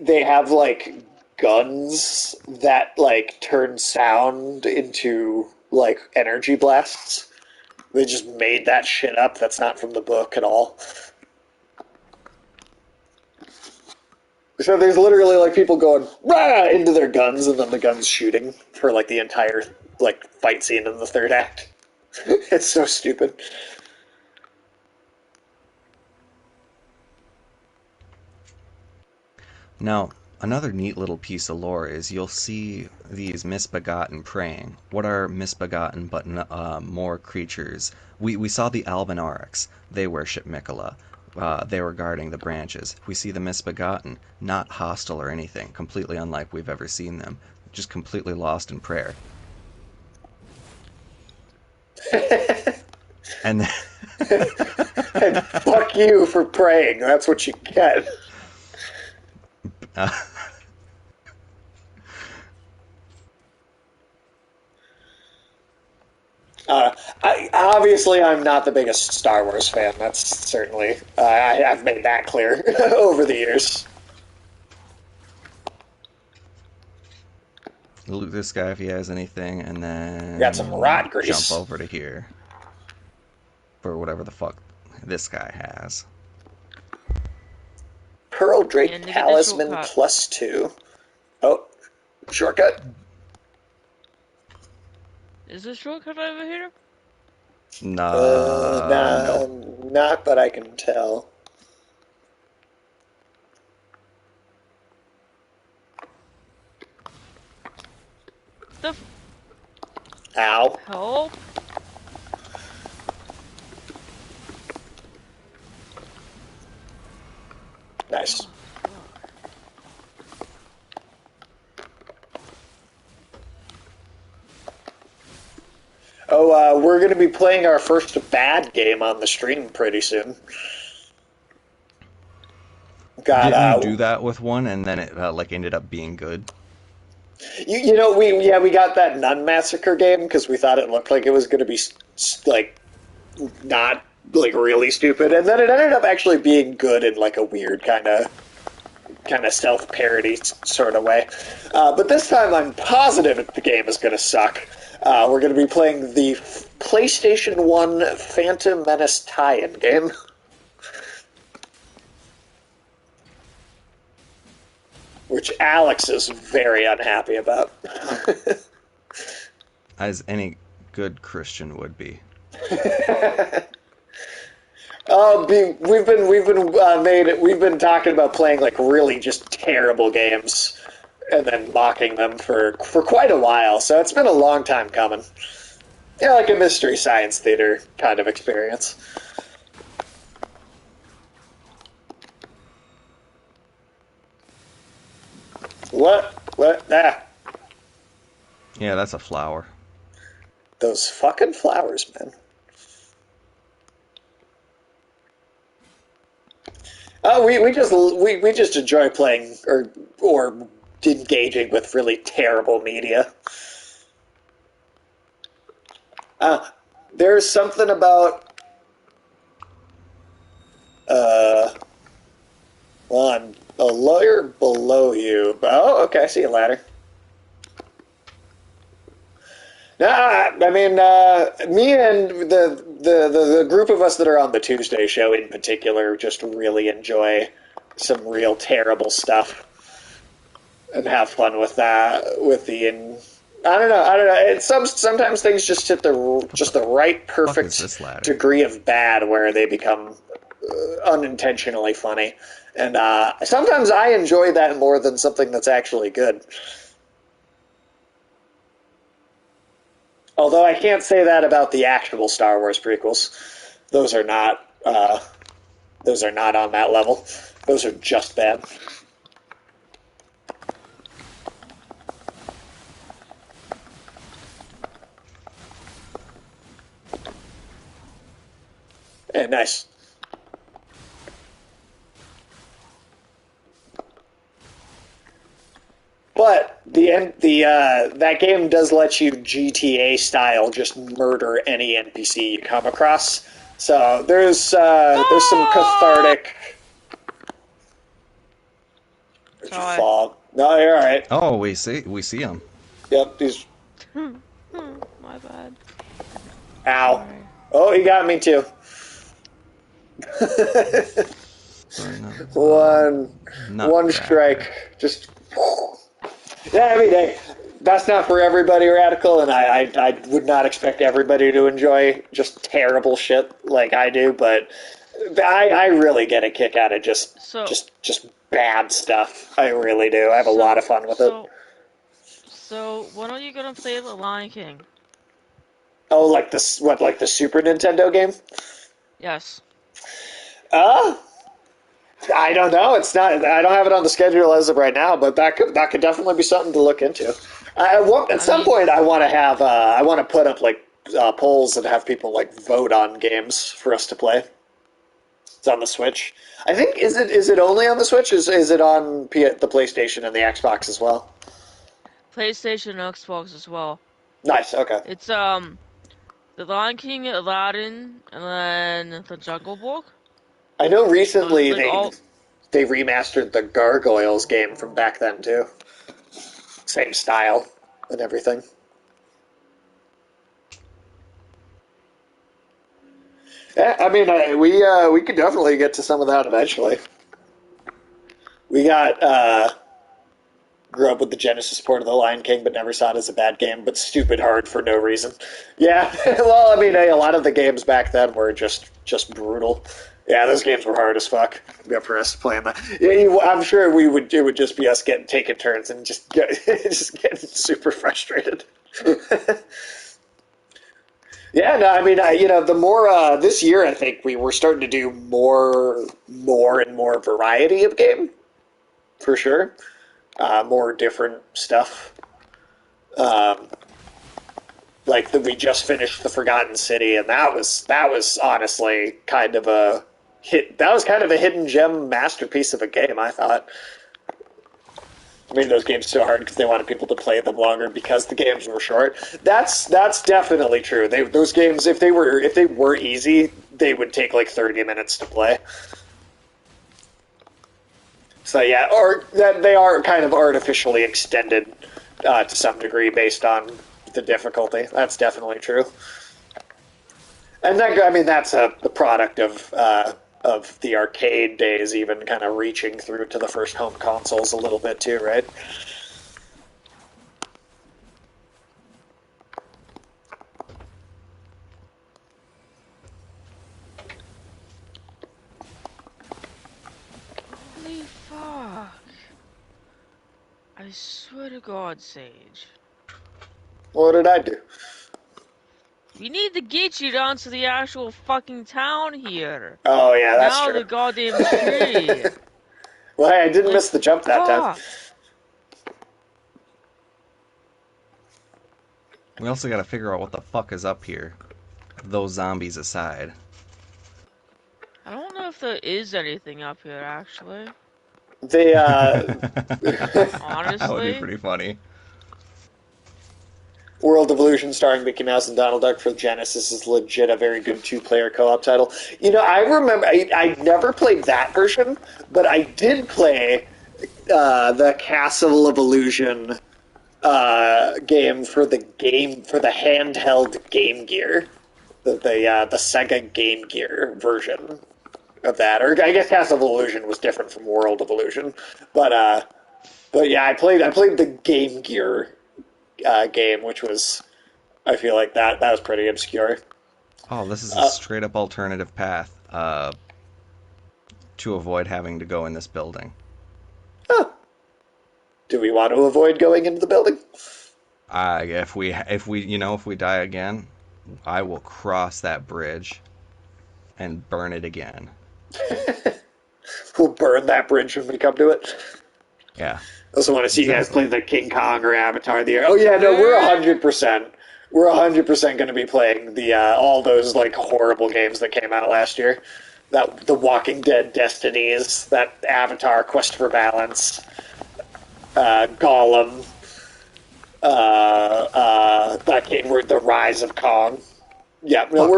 S2: they have like guns that like turn sound into like energy blasts. They just made that shit up. That's not from the book at all. So there's literally like people going rah into their guns, and then the guns shooting for like the entire like fight scene in the third act. It's so stupid.
S1: Now, another neat little piece of lore is you'll see these misbegotten praying. What are misbegotten but more creatures? We saw the Albinaurics. They worship Mikola. They were guarding the branches. We see the misbegotten, not hostile or anything, completely unlike we've ever seen them, just completely lost in prayer. And
S2: And fuck you for praying. That's what you get.
S1: uh,
S2: Uh, obviously, I'm not the biggest Star Wars fan. That's certainly I've made that clear over the years.
S1: loot this guy if he has anything, and
S2: Got some
S1: then
S2: rot
S1: jump
S2: grease.
S1: over to here for whatever the fuck this guy has.
S2: Pearl Drake
S3: And to get the
S2: Talisman
S3: shortcut.
S2: +2. Oh, shortcut.
S3: Is this shortcut over here?
S2: Nah,
S1: No.
S2: not that I can tell.
S3: The
S2: Ow.
S3: help?
S2: Nice. Oh, we're going to be playing our first bad game on the stream pretty soon. Got
S1: Didn't you do that with one and then it like ended up being good?
S2: you know we got that Nun Massacre game because we thought it looked like it was going to be like not like really stupid, and then it ended up actually being good in like a weird kind of self parody sort of way. But this time I'm positive the game is going to suck. We're going to be playing the PlayStation 1 Phantom Menace tie-in game. Which Alex is very unhappy about.
S1: As any good Christian would be.
S2: We've been talking about playing like really just terrible games and then mocking them for quite a while. So it's been a long time coming. Yeah, like a mystery science theater kind of experience. What? What? Ah,
S1: Yeah, that's a flower.
S2: those fucking flowers, man. Oh, we just enjoy playing or engaging with really terrible media. Uh, there's something about uh, well, I'm a lawyer below you. Oh, okay, I see a ladder. Nah, I mean, me and the group of us that are on the Tuesday show in particular just really enjoy some real terrible stuff and have fun with that. I don't know. I don't know. Sometimes things just hit the right,
S1: Fuck is
S2: perfect
S1: this ladder?
S2: degree of bad where they become unintentionally funny, and sometimes I enjoy that more than something that's actually good. Although I can't say that about the actual Star Wars prequels. Those are not. Those are not on that level. Those are just bad. Yeah, nice. But the that game does let you GTA style just murder any NPC you come across. So there's some
S3: Ah!
S2: cathartic. Did you
S3: Sorry.
S2: fall? No, you're all right.
S1: Oh, we see him.
S2: Yep. These.
S3: My bad.
S2: Ow.
S3: Sorry.
S2: Oh, he got me too. One, one
S1: Nutcracker.
S2: strike. Just. Yeah, I mean, hey, that's not for everybody, Radical, and I would not expect everybody to enjoy just terrible shit like I do, but I really get a kick out of
S3: So,
S2: just bad stuff. I really do. I have a lot of
S3: so,
S2: fun with it.
S3: so, so, when are you gonna play The Lion King?
S2: Oh, like this, what, like the Super Nintendo game?
S3: Yes.
S2: Uh, I don't know. It's not. I don't have it on the schedule as of right now, but that could definitely be something to look into. At
S3: I
S2: some
S3: mean,
S2: point, I want to have. I want to put up like polls and have people like vote on games for us to play. It's on the Switch. I think is it only on the Switch? Is it on the PlayStation and the Xbox as well?
S3: PlayStation and Xbox as well.
S2: Nice. Okay.
S3: It's, The Lion King, Aladdin, and then The Jungle Book.
S2: I know
S3: Those,
S2: recently
S3: like,
S2: they
S3: all,
S2: they remastered the Gargoyles game from back then too. Same style and everything. Yeah, I mean, we could definitely get to some of that eventually. We got grew up with the Genesis port of The Lion King, but never saw it as a bad game, but stupid hard for no reason. Yeah, well, I mean, hey, a lot of the games back then were just brutal. Yeah, those games were hard as fuck. Be up for us playing that. Yeah, I'm sure we would. It would just be us getting taking turns and just getting super frustrated. Yeah, no, I mean, the more this year, I think we were starting to do more and more variety of game for sure. More different stuff. Um, we just finished the Forgotten City, and that was honestly kind of a hit. That was kind of a hidden gem masterpiece of a game, I thought. I made those games so hard because they wanted people to play them longer because the games were short. That's definitely true. Those games, if they were easy, they would take like 30 minutes to play. So yeah, or that they are kind of artificially extended to some degree based on the difficulty. That's definitely true. And that, I mean, that's the product of the arcade days, even kind of reaching through to the first home consoles a little bit too, right?
S3: holy fuck. I swear to God, Sage.
S2: What did I do?
S3: We need to get you down to the actual fucking town here.
S2: Oh yeah, that's
S3: Now
S2: true.
S3: the goddamn tree.
S2: Well, hey, I didn't
S3: Like,
S2: miss the jump that time.
S3: fuck.
S1: We also gotta figure out what the fuck is up here. Those zombies aside.
S3: I don't know if there is anything up here, actually.
S2: They
S1: That would be
S3: Honestly.
S1: pretty funny.
S2: World of Illusion starring Mickey Mouse and Donald Duck for Genesis is legit a very good two-player co-op title. I remember I never played that version, but I did play the Castle of Illusion game for the handheld Game Gear, the Sega Game Gear version of that. Or I guess Castle of Illusion was different from World of Illusion, but yeah, I played the Game Gear game, which was I feel like that was pretty obscure.
S1: Oh, this is a
S2: Uh,
S1: straight up alternative path to avoid having to go in this building.
S2: huh. Do we want to avoid going into the building?
S1: If we die again, I will cross that bridge and burn it again.
S2: We'll burn that bridge when we come to it.
S1: Yeah,
S2: I also want to see you guys play
S1: exactly.
S2: the King Kong or Avatar of the Air. Oh yeah, no, we're
S3: Eh?
S2: 100%. We're 100% going to be playing the all those like horrible games that came out last year. That the Walking Dead Destinies, that Avatar Quest for Balance, Gollum, that game where the Rise of Kong. Yeah, no,
S1: Fuck,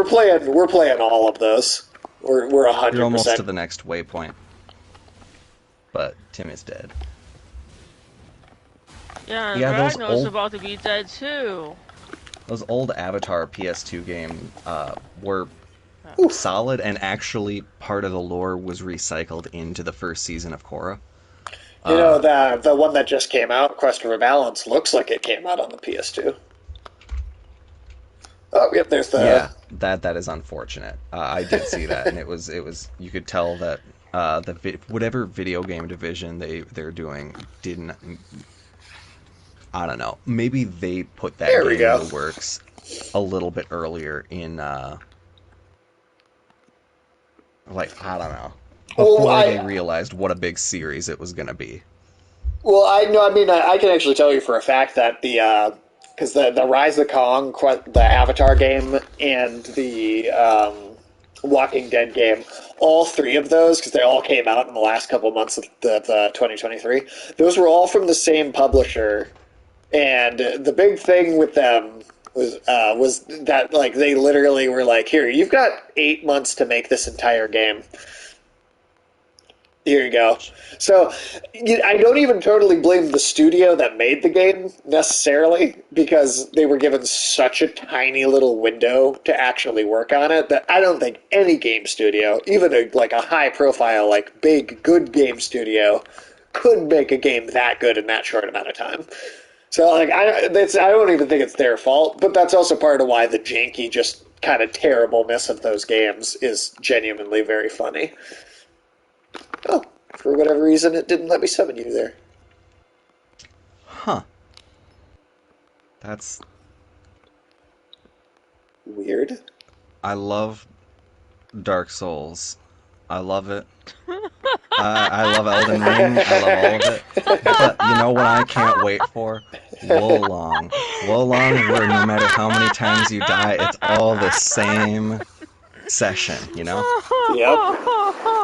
S2: we're playing all of those. We're
S1: you're almost to
S2: 100%.
S1: the next waypoint, but Tim is dead.
S3: Yeah, and
S1: Yeah, those
S3: Ragnar's
S1: old
S3: about to be dead too.
S1: those old Avatar PS2 game were
S3: Yeah.
S2: Oof.
S1: solid, and actually part of the lore was recycled into the first season of Korra.
S2: You know,
S1: Uh,
S2: the one that just came out, Quest for Balance, looks like it came out on the PS2. Oh, yep, there's the.
S1: yeah, that is unfortunate. I did see that, and it was you could tell that whatever video game division they're doing didn't. I don't know. Maybe they put that
S2: There we
S1: game in
S2: go.
S1: the works a little bit earlier in like I don't know,
S2: Well,
S1: before they
S2: I
S1: realized what a big series it was gonna be.
S2: well, I know. I mean, I can actually tell you for a fact that the because the Rise of Kong, the Avatar game, and the Walking Dead game, all three of those, because they all came out in the last couple months of the 2023. Those were all from the same publisher, and the big thing with them was that like they literally were like, here, you've got 8 months to make this entire game. Here you go. So I don't even totally blame the studio that made the game necessarily because they were given such a tiny little window to actually work on it that I don't think any game studio, even like a high profile, like big, good game studio, could make a game that good in that short amount of time. So like I don't even think it's their fault, but that's also part of why the janky, just kind of terribleness of those games is genuinely very funny. Oh, for whatever reason, it didn't let me summon you there.
S1: Huh. That's
S2: Weird.
S1: I love Dark Souls. I love it. I love Elden Ring. I love all of it. But you know what I can't wait for? Wolong. Wolong, where no matter how many times you die, it's all the same session, you know?
S2: Yep.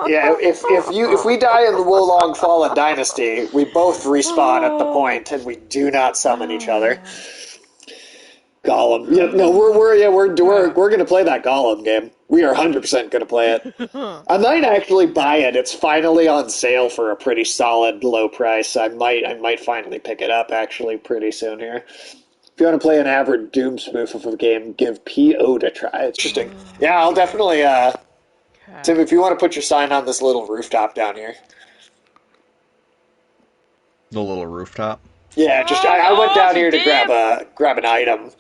S2: Yeah, if we die in the Wolong Fallen Dynasty, we both respawn at the point and we do not summon each other. Gollum. Yeah, no, we're gonna play that Gollum game. We are 100% gonna play it. I might actually buy it. It's finally on sale for a pretty solid low price. I might finally pick it up actually pretty soon here. If you want to play an average Doom spoof of a game, give PO to try. It's interesting. Yeah, I'll definitely. Tim, if you want to put your sign on this little rooftop down here.
S1: The little rooftop.
S2: Yeah, just I went down
S3: You
S2: here to
S3: did?
S2: grab an item.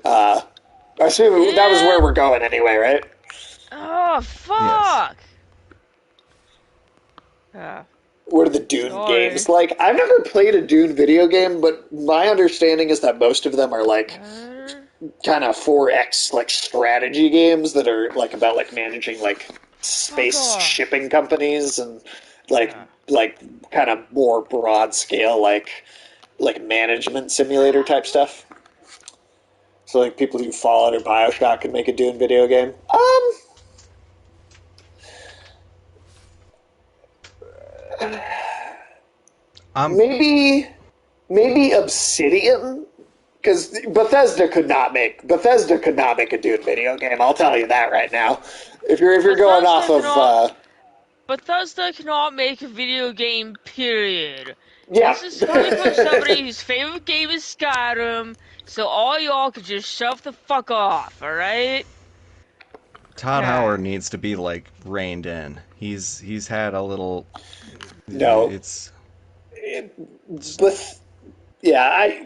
S2: I assume that was where
S3: Yeah.
S2: we're going anyway, right?
S3: Oh,
S1: Yes.
S3: fuck. Yeah.
S2: What are the Dune
S3: Sorry.
S2: games like? I've never played a Dune video game, but my understanding is that most of them are like
S3: Better?
S2: kind of 4X like strategy games that are like about like managing like
S3: Fuck
S2: space
S3: off.
S2: shipping companies and like
S3: Yeah.
S2: like kind of more broad scale like management simulator type stuff. So like people who Fallout or Bioshock could make a Dune video game.
S1: I'm
S2: Maybe Obsidian, because Bethesda could not make a Dune video game. I'll tell you that right now. If you're going off
S3: Bethesda
S2: of
S3: cannot Bethesda cannot make a video game, period.
S2: yeah.
S3: This is coming from somebody whose favorite game is Skyrim, so all y'all could just shove the fuck off, alright?
S1: Todd
S3: Yeah.
S1: Howard needs to be like reined in. He's had a little.
S2: No,
S1: It's
S2: with yeah,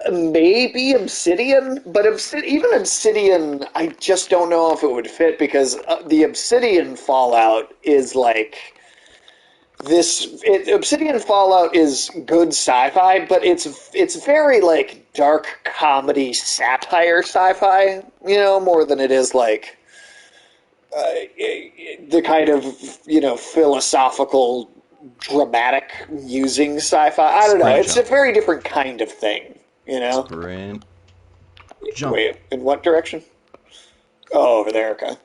S2: maybe Obsidian, but even Obsidian, I just don't know if it would fit because the Obsidian Fallout is like Obsidian Fallout is good sci-fi, but it's very like dark comedy satire sci-fi, more than it is like the kind of philosophical dramatic musing sci-fi. I don't know.
S1: sprint
S2: It's a
S1: jump.
S2: very different kind of thing, you know.
S1: Sprint jump.
S2: Wait, in what direction? Oh, over there. Okay.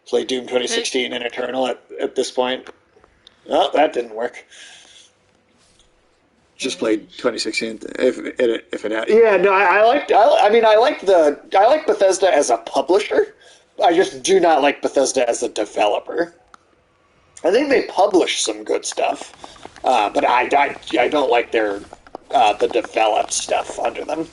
S2: Play Doom
S3: Hey,
S2: 2016 and Eternal at this point. Oh, that didn't work. Just played 2016. If it had, yeah, no, I like Bethesda as a publisher. I just do not like Bethesda as a developer. I think they publish some good stuff, but I don't like their the developed stuff under them.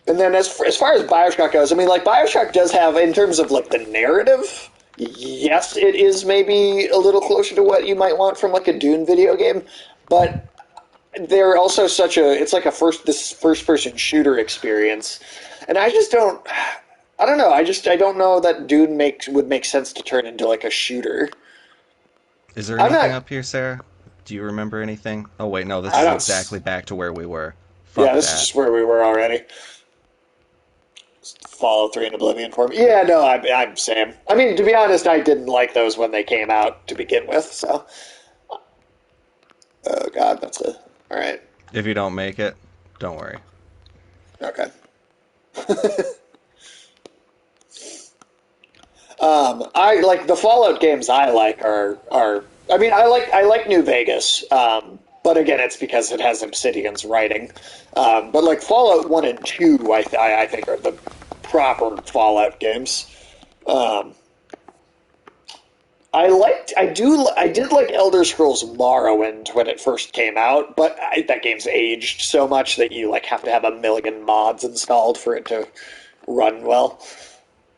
S2: And then as far as Bioshock goes, I mean, like Bioshock does have, in terms of like the narrative, yes, it is maybe a little closer to what you might want from like a Dune video game, but they're also such a, it's like a first person shooter experience, and I just don't. I don't know. I don't know that Dune makes would make sense to turn into like a shooter.
S1: Is there
S2: I'm
S1: anything
S2: not.
S1: up here, Sarah? Do you remember anything? Oh wait, no, this
S2: I
S1: is
S2: don't.
S1: exactly back to where we were.
S2: Yeah,
S1: Fuck
S2: this is
S1: that.
S2: just where we were already. Fallout 3 and Oblivion for me. Yeah, no, I'm Sam. I mean, to be honest, I didn't like those when they came out to begin with. So, oh god, that's a. All right,
S1: If you don't make it, don't worry.
S2: okay. I like the Fallout games. I like are. I mean, I like New Vegas. But again, it's because it has Obsidian's writing. But like Fallout 1 and 2, I think are the proper Fallout games. Um, I did like Elder Scrolls Morrowind when it first came out, but that game's aged so much that you like have to have a million mods installed for it to run well.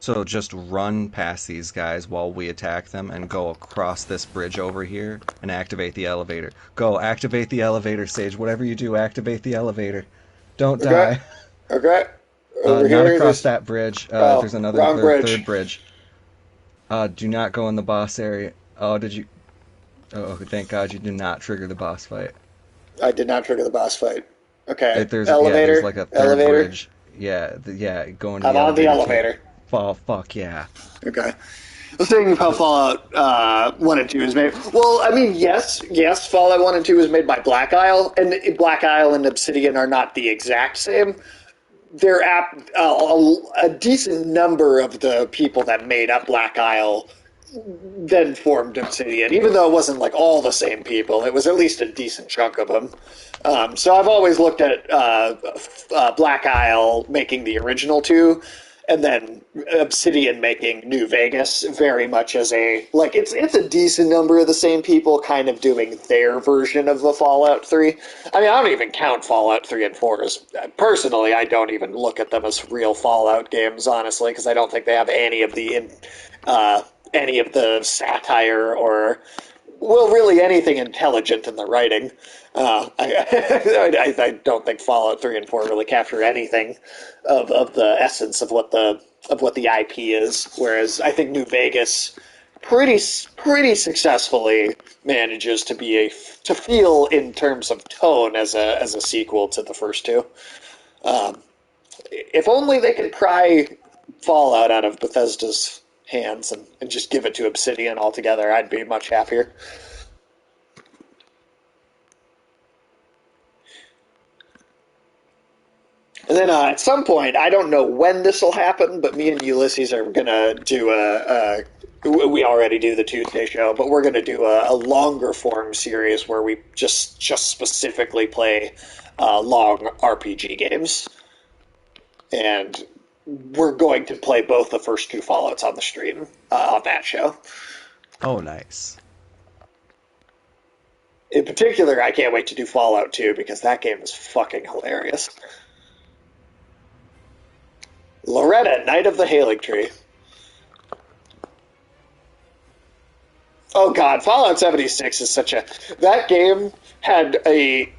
S1: So just run past these guys while we attack them and go across this bridge over here and activate the elevator. Go, activate the elevator, Sage. Whatever you do, activate the elevator. Don't
S2: Okay,
S1: die.
S2: okay. Over
S1: Not
S2: here,
S1: across
S2: there's
S1: that bridge.
S2: oh,
S1: There's another,
S2: wrong
S1: third
S2: bridge.
S1: bridge. Do not go in the boss area. Oh, did you? Oh, thank God you did not trigger the boss fight.
S2: I did not trigger the boss fight. Okay,
S1: There's
S2: elevator,
S1: like a third
S2: elevator.
S1: bridge. Yeah, yeah, go into
S2: I'm
S1: the
S2: on the
S1: elevator. Take.
S2: elevator.
S1: Oh, fuck yeah.
S2: Okay. The thing how Fallout 1 and 2 is made. Well, I mean, yes, Fallout 1 and 2 is made by Black Isle, and Black Isle and Obsidian are not the exact same. They're a decent number of the people that made up Black Isle then formed Obsidian, even though it wasn't like all the same people. It was at least a decent chunk of them. So I've always looked at Black Isle making the original two, and then Obsidian making New Vegas very much as a like it's a decent number of the same people kind of doing their version of the Fallout 3. I mean, I don't even count Fallout 3 and 4 as personally. I don't even look at them as real Fallout games, honestly, because I don't think they have uh, any of the satire or well, really anything intelligent in the writing. I don't think Fallout 3 and 4 really capture anything of the essence of what the IP is. Whereas I think New Vegas pretty successfully manages to be to feel in terms of tone as a sequel to the first two. Um, if only they could pry Fallout out of Bethesda's hands and just give it to Obsidian altogether, I'd be much happier. And then at some point, I don't know when this will happen, but me and Ulysses are gonna do we already do the Tuesday show, but we're gonna do a longer form series where we just specifically play long RPG games, and we're going to play both the first two Fallouts on the stream on that show.
S1: Oh, nice.
S2: In particular, I can't wait to do Fallout 2 because that game is fucking hilarious. Loretta, Knight of the Hailing Tree. Oh god, Fallout 76 is such a that game had a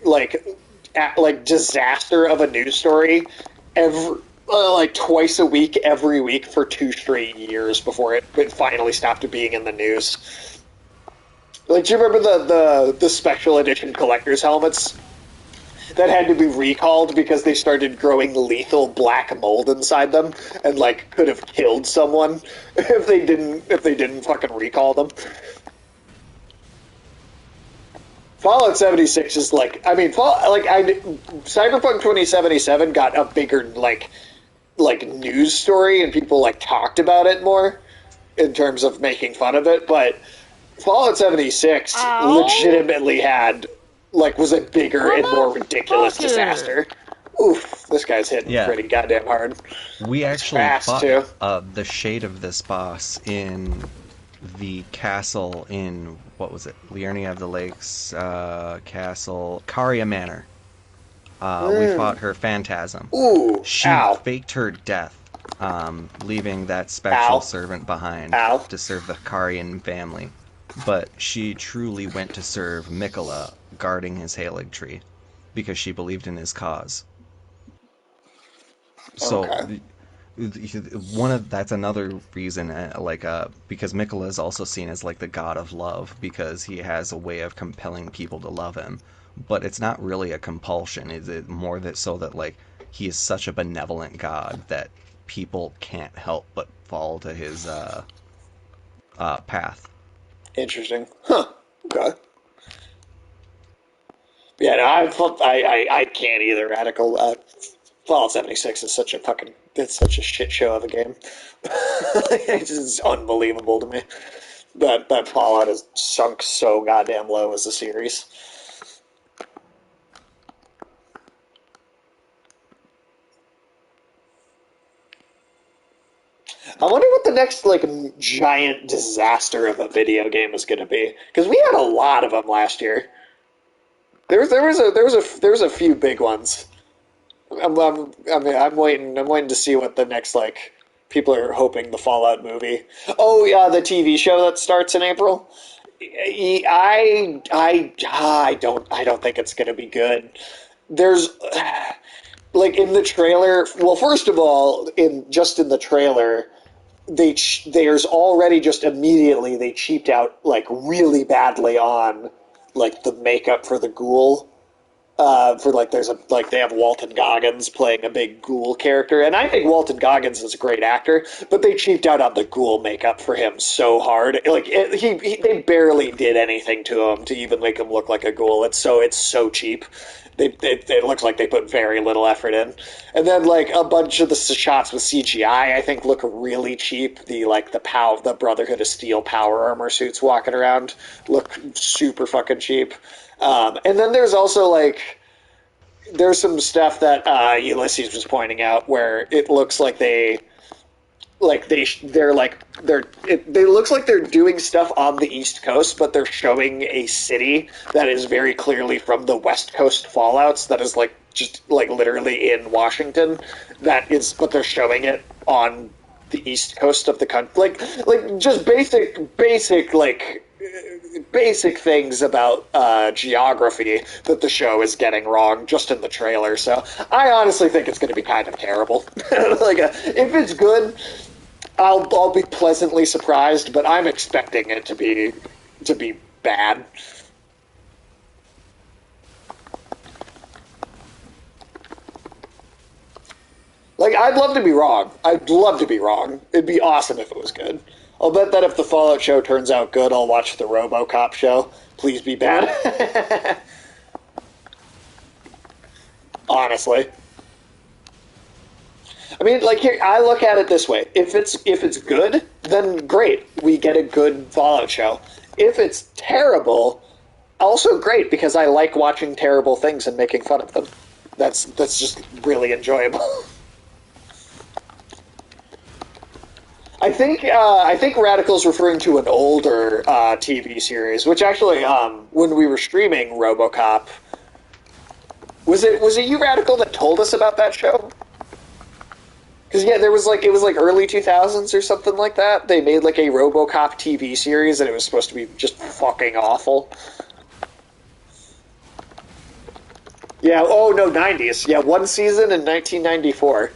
S2: like like disaster of a news story every like twice a week every week for 2 straight years before it finally stopped being in the news. Like, do you remember the special edition collector's helmets that had to be recalled because they started growing lethal black mold inside them and like could have killed someone if they didn't fucking recall them. Fallout 76 is like I mean Cyberpunk 2077 got a bigger like news story and people like talked about it more in terms of making fun of it, but Fallout 76
S3: Ow!
S2: legitimately had was a bigger and more ridiculous
S3: Motherfucker!
S2: disaster. Oof, this guy's hitting
S1: Yeah,
S2: pretty goddamn hard.
S1: we
S2: It's
S1: actually
S2: fast
S1: fought
S2: too.
S1: the shade of this boss in the castle in what was it? Liurnia of the Lakes castle, Caria Manor. We
S2: Mm.
S1: fought her phantasm.
S2: Ooh.
S1: She
S2: Ow.
S1: faked her death, leaving that spectral
S2: Ow.
S1: servant behind
S2: Ow.
S1: to serve the Karian family. But she truly went to serve Mikola, guarding his Halig tree, because she believed in his cause. So
S2: Okay.
S1: one of that's another reason, because Mikola is also seen as like the god of love because he has a way of compelling people to love him, but it's not really a compulsion. Is it more that so that like he is such a benevolent god that people can't help but fall to his path.
S2: Interesting. Huh. Okay. Yeah, no, I can't either. Radical Fallout 76 is such a fucking it's such a shit show of a game. It's just unbelievable to me that Fallout has sunk so goddamn low as a series. I wonder what the next like giant disaster of a video game is going to be because we had a lot of them last year. There was a few big ones. I'm waiting to see what the next like people are hoping the Fallout movie. Oh yeah, the TV show that starts in April. I don't think it's gonna be good. There's like in the trailer. Well, first of all, in the trailer, there's already just immediately they cheaped out like really badly on like the makeup for the ghoul for like there's a like they have Walton Goggins playing a big ghoul character, and I think Walton Goggins is a great actor, but they cheaped out on the ghoul makeup for him so hard. Like they barely did anything to him to even make him look like a ghoul. It's so cheap. It looks like they put very little effort in, and then like a bunch of the shots with CGI I think look really cheap. The Brotherhood of Steel power armor suits walking around look super fucking cheap. And then there's also like there's some stuff that Ulysses was pointing out where it looks like they're like they looks like they're doing stuff on the East Coast, but they're showing a city that is very clearly from the West Coast Fallout's that is like just like literally in Washington. But they're showing it on the East Coast of the country, like just basic like basic things about geography that the show is getting wrong just in the trailer. So I honestly think it's going to be kind of terrible. If it's good, I'll be pleasantly surprised, but I'm expecting it to be bad. Like I'd love to be wrong. I'd love to be wrong. It'd be awesome if it was good. I'll bet that if the Fallout show turns out good, I'll watch the RoboCop show. Please be bad. Honestly. I mean, like here, I look at it this way: if it's good, then great, we get a good Fallout show. If it's terrible, also great because I like watching terrible things and making fun of them. That's just really enjoyable. I think Radical's referring to an older TV series, which actually, when we were streaming RoboCop, was it you Radical that told us about that show? Because yeah, there was like it was like early 2000s or something like that. They made like a RoboCop TV series, and it was supposed to be just fucking awful. Yeah. Oh no, 90s. Yeah, one season in 1994.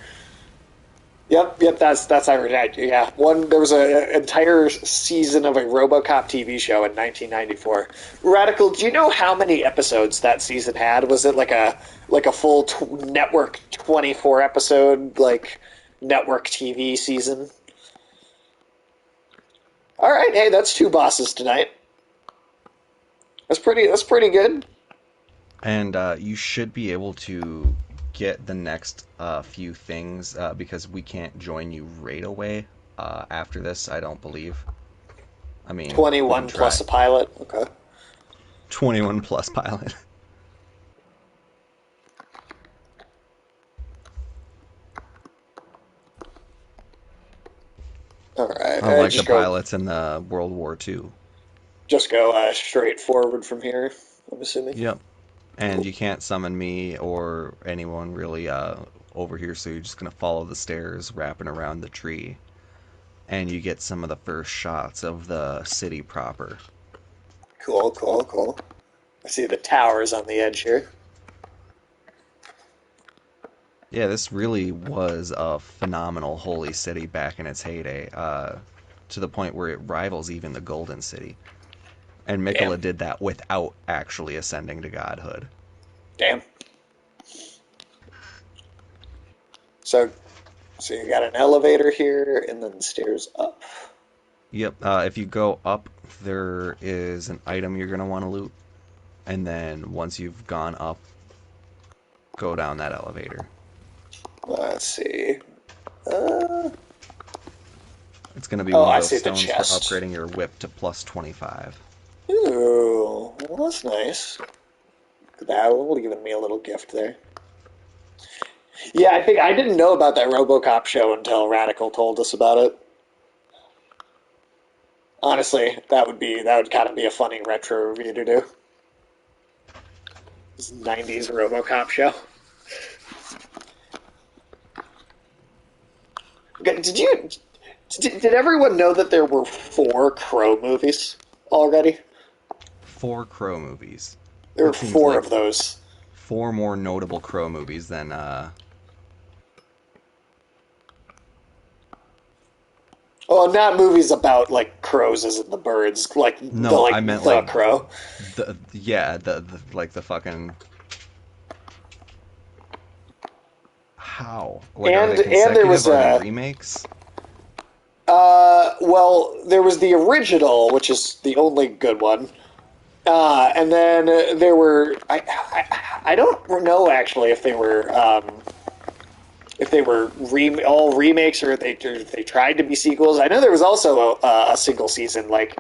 S2: Yep. That's ironic. Yeah, there was an entire season of a RoboCop TV show in 1994. Radical. Do you know how many episodes that season had? Was it like a full network 24 episode like network TV season? All right. Hey, that's two bosses tonight. That's pretty good.
S1: And you should be able to get the next few things because we can't join you right away after this, I don't believe. I mean, we can
S2: 21
S1: try.
S2: plus a pilot. Okay.
S1: 21 plus pilot.
S2: All right.
S1: Unlike the
S2: Just go
S1: pilots in the World War II.
S2: just go straight forward from here. I'm assuming.
S1: Yep. And you can't summon me or anyone really over here, so you're just gonna follow the stairs, wrapping around the tree, and you get some of the first shots of the city proper.
S2: Cool, cool, cool. I see the towers on the edge here.
S1: Yeah, this really was a phenomenal holy city back in its heyday, to the point where it rivals even the Golden City. And
S2: Damn,
S1: Mikola did that without actually ascending to godhood.
S2: damn. So, so you got an elevator here, and then stairs up.
S1: Yep, if you go up, there is an item you're gonna want to loot, and then once you've gone up, go down that elevator.
S2: Let's see. Uh,
S1: It's gonna be
S2: oh,
S1: one of
S2: I
S1: those
S2: see the
S1: stones for
S2: chest.
S1: upgrading your whip to plus 25.
S2: Ooh, well, that's nice. That will giving me a little gift there. Yeah, I think I didn't know about that RoboCop show until Radical told us about it. Honestly, that would kind of be a funny retro review to do. This '90s RoboCop show. Okay, did everyone know that there were four Crow movies already?
S1: Four Crow movies.
S2: There were
S1: That seems
S2: four
S1: like
S2: of those.
S1: four more notable Crow movies than
S2: Oh, not movies about like crows as in the birds,
S1: no, I meant
S2: the
S1: like
S2: crow.
S1: the like the fucking how? Like are they
S2: And there
S1: consecutive?
S2: was
S1: Are they
S2: a
S1: remakes?
S2: well, there was the original, which is the only good one. And then there were I don't know actually if they were all remakes or if they tried to be sequels. I know there was also a single season like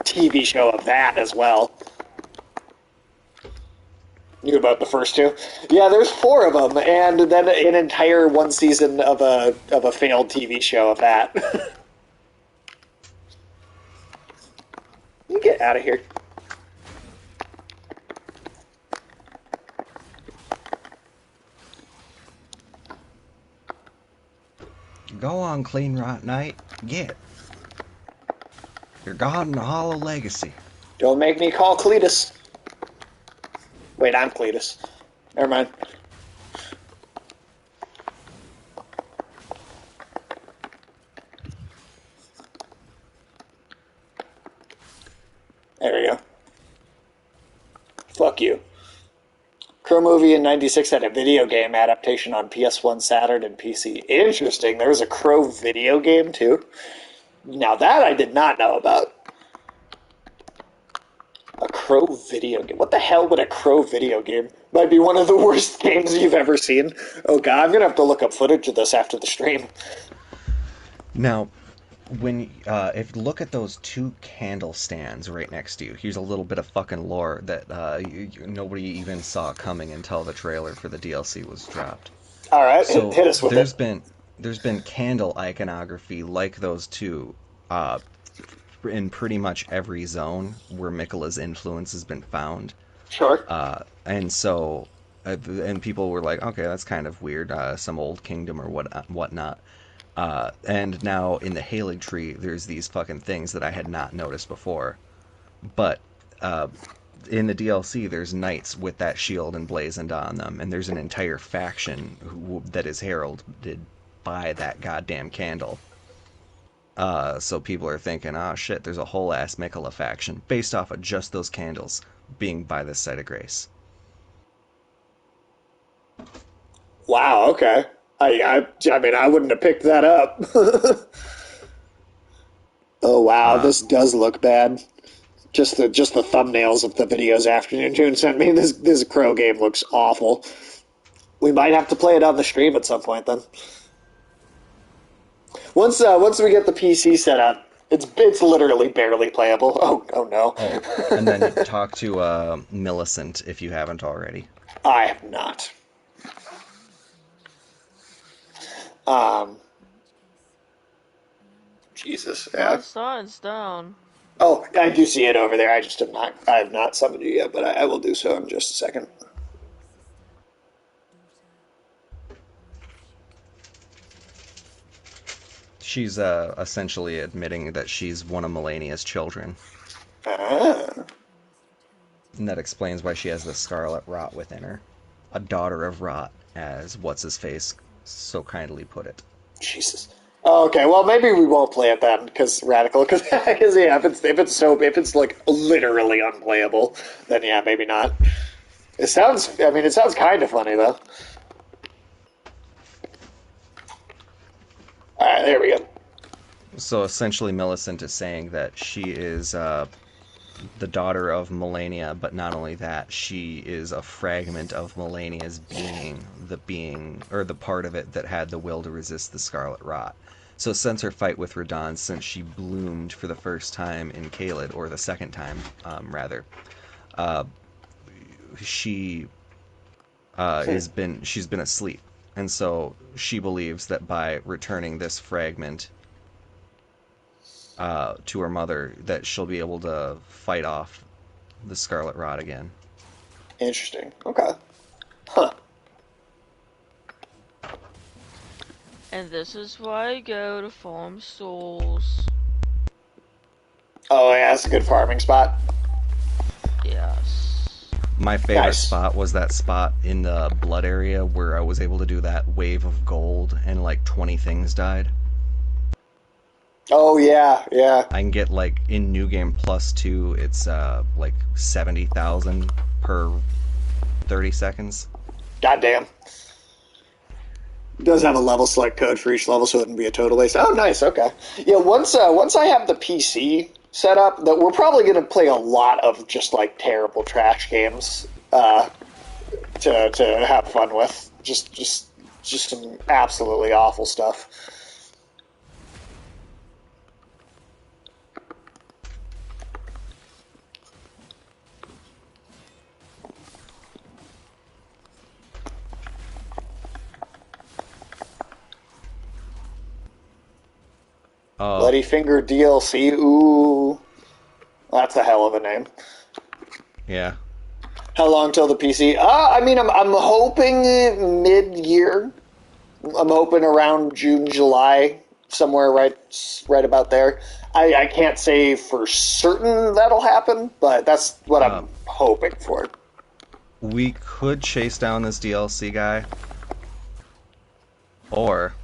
S2: TV show of that as well. Knew about the first two? Yeah, there's four of them, and then an entire one season of a failed TV show of that. You get out of here.
S1: Go on, Clean Rot Knight. Get. You're God in the Hollow Legacy.
S2: Don't make me call Cletus. Wait, I'm Cletus. Never mind. There we go. Fuck you. Crow Movie in '96 had a video game adaptation on PS1, Saturn, and PC. Interesting. There was a Crow video game too. Now that I did not know about. A Crow video game. What the hell would a Crow video game? Might be one of the worst games you've ever seen. Oh god, I'm gonna have to look up footage of this after the stream.
S1: Now, when if you look at those two candle stands right next to you, here's a little bit of fucking lore that nobody even saw coming until the trailer for the DLC was dropped.
S2: All right,
S1: So
S2: hit us with it.
S1: there's been candle iconography like those two uh, in pretty much every zone where Mikola's influence has been found.
S2: Sure.
S1: And so and people were like, okay, that's kind of weird, some old kingdom or whatnot. And now in the Halig tree, there's these fucking things that I had not noticed before. But uh, in the DLC, there's knights with that shield emblazoned on them, and there's an entire faction that is heralded by that goddamn candle. So people are thinking, oh shit, there's a whole ass Mikola faction based off of just those candles being by this site of grace.
S2: Wow. Okay. I mean, I wouldn't have picked that up. Oh wow,
S1: Uh,
S2: this does look bad. Just the thumbnails of the videos Afternoon Tune sent me. This Crow game looks awful. We might have to play it on the stream at some point then. Once we get the PC set up, it's literally barely playable. Oh no,
S1: oh, and then talk to Millicent if you haven't already.
S2: I have not. Um, Jesus, yeah.
S3: My sign's down.
S2: Oh, I do see it over there. I just have not. I have not summoned you yet, but I will do so in just a second.
S1: She's essentially admitting that she's one of Melania's children.
S2: Ah,
S1: And that explains why she has the scarlet rot within her. A daughter of rot, as what's his face so kindly put it.
S2: Jesus. Oh, okay, well maybe we won't play it then, because radical. Because yeah, if it's like literally unplayable, then yeah, maybe not. It sounds. I mean, it sounds kind of funny though. All right, there we go.
S1: So essentially, Millicent is saying that she is the daughter of Melania, but not only that, she is a fragment of Melania's being, the being, or the part of it that had the will to resist the Scarlet Rot. So since her fight with Radon, since she bloomed for the first time in Caelid, or the second time, rather, uh, she she's been asleep, and so she believes that by returning this fragment to her mother, that she'll be able to fight off the Scarlet Rot again.
S2: Interesting. Okay. Huh.
S3: And this is why I go to farm souls.
S2: Oh yeah, that's a good farming spot.
S3: Yes.
S1: My favorite
S2: Nice.
S1: spot was that spot in the blood area where I was able to do that wave of gold and like 20 things died.
S2: Oh yeah, yeah.
S1: I can get like in New Game +2, it's like 70,000 per 30 seconds.
S2: Goddamn. It does have a level select code for each level, so it wouldn't be a total waste. Oh, nice. Okay. Yeah. Once I have the PC set up, that we're probably going to play a lot of just like terrible trash games to have fun with. Just some absolutely awful stuff.
S1: Oh,
S2: Bloody Finger DLC. Ooh, that's a hell of a name.
S1: yeah.
S2: How long till the PC? I mean, I'm hoping mid-year. I'm hoping around June, July, somewhere right about there. I can't say for certain that'll happen, but that's what
S1: Uh,
S2: I'm hoping for.
S1: we could chase down this DLC guy, or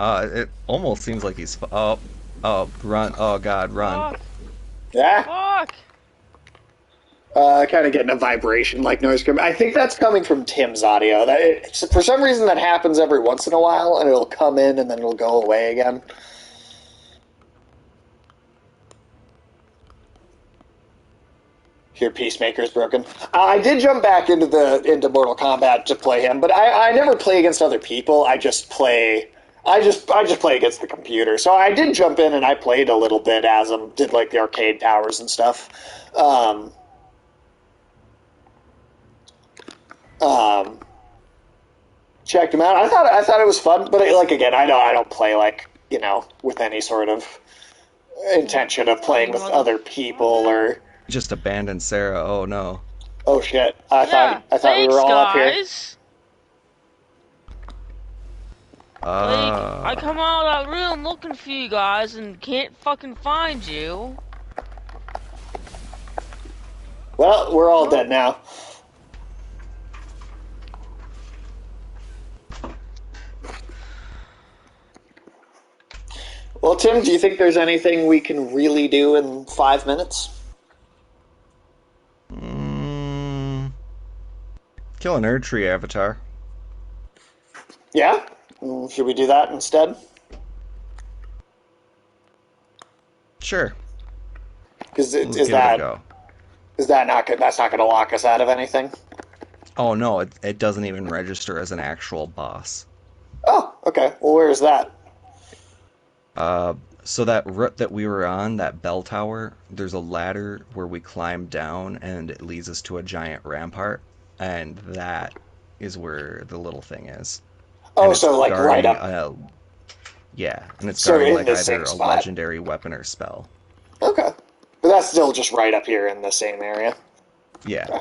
S1: it almost seems like he's run. Oh God, run.
S3: Fuck!
S2: Yeah,
S3: Fuck!
S2: kind of getting a vibration like noise. I think that's coming from Tim's audio. For some reason, that happens every once in a while, and it'll come in and then it'll go away again. Here, Peacemaker's broken. I did jump back into Mortal Kombat to play him, but I never play against other people. I just play against the computer. So I did jump in and I played a little bit as him, did like the arcade towers and stuff. Um, um, Checked him out. I thought it was fun, but like again, I don't play like with any sort of intention of playing
S3: You
S2: with other people
S3: motherfucker.
S2: or
S1: Just abandoned Sarah. Oh no.
S2: oh shit. I
S3: Yeah,
S2: thought I thought we were
S3: thanks,
S2: all up here.
S3: guys. Like, I come out of that room looking for you guys and can't fucking find you.
S2: Well, we're all dead now. Well, Tim, do you think there's anything we can really do in 5 minutes?
S1: Mm, kill an Erd Tree avatar.
S2: Yeah? Should we do that instead?
S1: Sure.
S2: Because
S1: Let's
S2: is
S1: give it a
S2: that
S1: go.
S2: is that not that's not going to lock us out of anything?
S1: Oh no, it doesn't even register as an actual boss.
S2: Oh, okay. Well, where is that?
S1: Uh, so that route that we were on, that bell tower, there's a ladder where we climb down and it leads us to a giant rampart, and that is where the little thing is. And
S2: Oh,
S1: it's
S2: so like right
S1: guarding
S2: up.
S1: Yeah, and it's
S2: So
S1: guarding
S2: in
S1: like
S2: the
S1: either
S2: same
S1: a
S2: spot.
S1: legendary weapon or spell.
S2: Okay. But that's still just right up here in the same area.
S1: Yeah.
S2: Okay.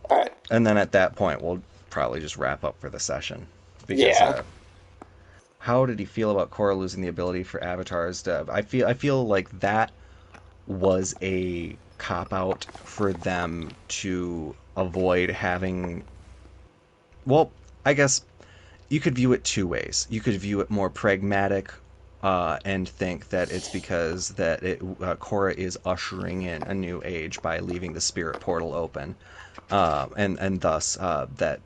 S2: All right.
S1: And then at that point, we'll probably just wrap up for the session. Because
S2: Yeah.
S1: how did he feel about Korra losing the ability for avatars to? I feel like that was a cop out for them to avoid having. Well, I guess you could view it two ways. You could view it more pragmatic, and think that it's because that Korra is ushering in a new age by leaving the spirit portal open, and thus that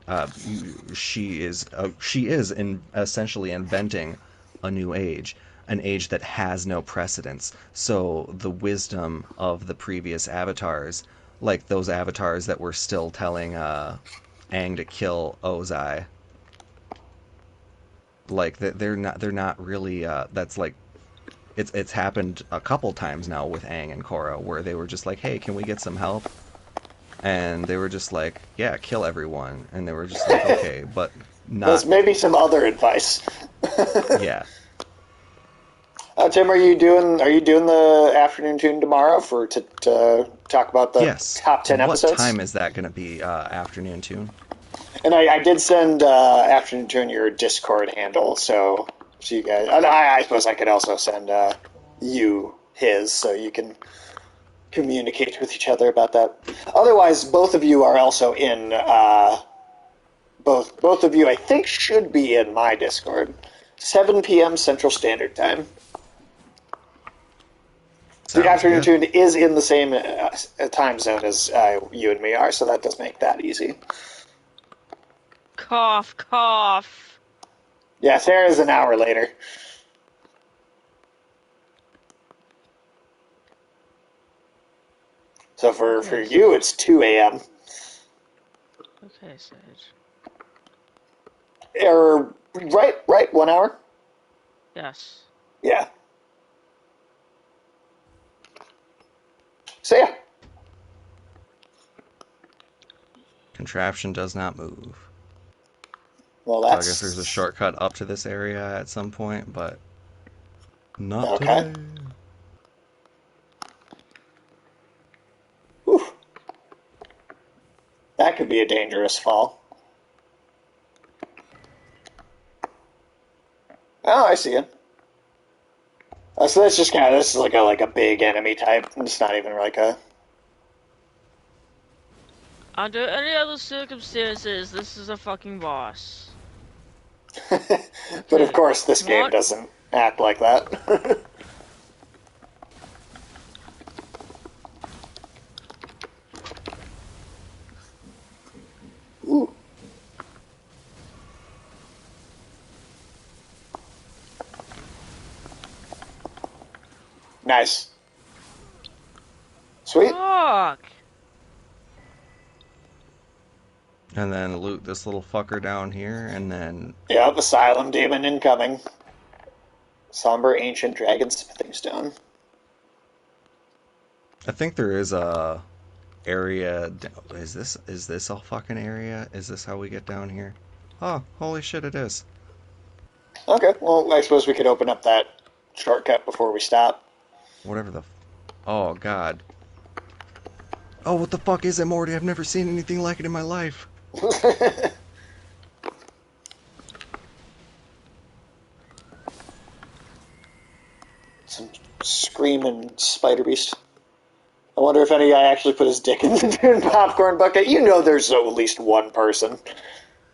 S1: she is essentially inventing a new age, an age that has no precedence. So the wisdom of the previous avatars, like those avatars that were still telling Aang to kill Ozai, like they're not really that's like it's happened a couple times now with Aang and Korra where they were just like, "Hey, can we get some help?" And they were just like, "Yeah, kill everyone." And they were just like, "Okay," but
S2: That's
S1: not.
S2: maybe some other advice.
S1: Yeah.
S2: Tim, are you doing the afternoon tune tomorrow to talk about the
S1: Yes.
S2: top 10
S1: What
S2: episodes?
S1: time is that going to be? Afternoon tune.
S2: And I did send afternoon tune your Discord handle, so you guys. And I suppose I could also send you his, so you can communicate with each other about that. Otherwise, both of you are also in. Both of you, I think, should be in my Discord. 7 p.m. Central Standard Time. The
S1: Sounds
S2: afternoon
S1: good.
S2: tune is in the same time zone as you and me are, so that does make that easy.
S3: Cough, cough.
S2: Yeah, Sarah's an hour later. So for
S3: Okay,
S2: you, it's 2 a.m.
S3: okay, Sage.
S2: Or right, 1 hour.
S3: Yes.
S2: Yeah. So yeah,
S1: Contraption does not move.
S2: well
S1: So I guess there's a
S2: that's
S1: shortcut up to this area at some point, but not
S2: okay.
S1: today.
S2: Whew. That could be a dangerous fall. Oh, I see it. So that's just kind of this is like a big enemy type. It's not even like a.
S3: Under any other circumstances, this is a fucking boss.
S2: But of
S3: Okay,
S2: course, this
S3: come
S2: game
S3: on.
S2: doesn't act like that. Ooh, nice, sweet.
S3: Fuck.
S1: And then loot this little fucker down here, and then
S2: Yep, Asylum Demon incoming. Somber Ancient Dragon Smithing Stone.
S1: I think there is a area. Is this a fucking area? Is this how we get down here? Oh, holy shit, it is.
S2: Okay, well, I suppose we could open up that shortcut before we stop.
S1: Whatever the. Oh god. Oh, what the fuck is it, Morty? I've never seen anything like it in my life.
S2: Some screaming spider beast. I wonder if any guy actually put his dick in the Dune popcorn bucket. You know there's at least one person.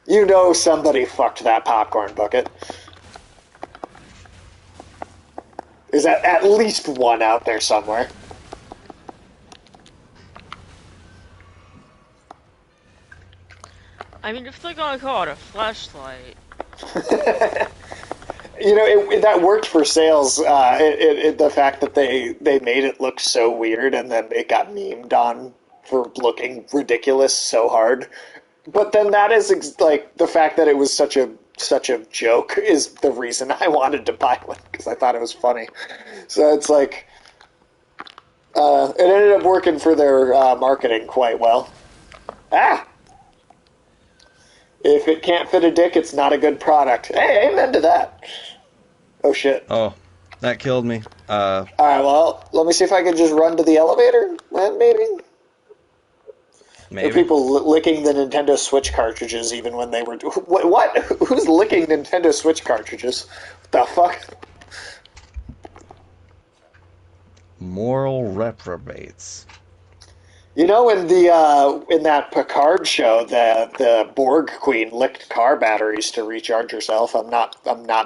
S2: You know somebody fucked that popcorn bucket. There's at least one out there somewhere.
S3: I mean, if they're gonna call it a flashlight.
S2: You know, that worked for sales. The fact that they made it look so weird and then it got memed on for looking ridiculous so hard. But then that is like the fact that it was such a joke is the reason I wanted to buy one because I thought it was funny. So it's like it ended up working for their marketing quite well. Ah, if it can't fit a dick, it's not a good product. Hey, amen to that. Oh shit.
S1: Oh, that killed me.
S2: Alright, well, let me see if I can just run to the elevator, maybe? There are
S1: Maybe.
S2: people licking the Nintendo Switch cartridges even when they were. What? Who's licking Nintendo Switch cartridges? What the fuck?
S1: Moral reprobates.
S2: You know, in that Picard show, the Borg Queen licked car batteries to recharge herself. I'm not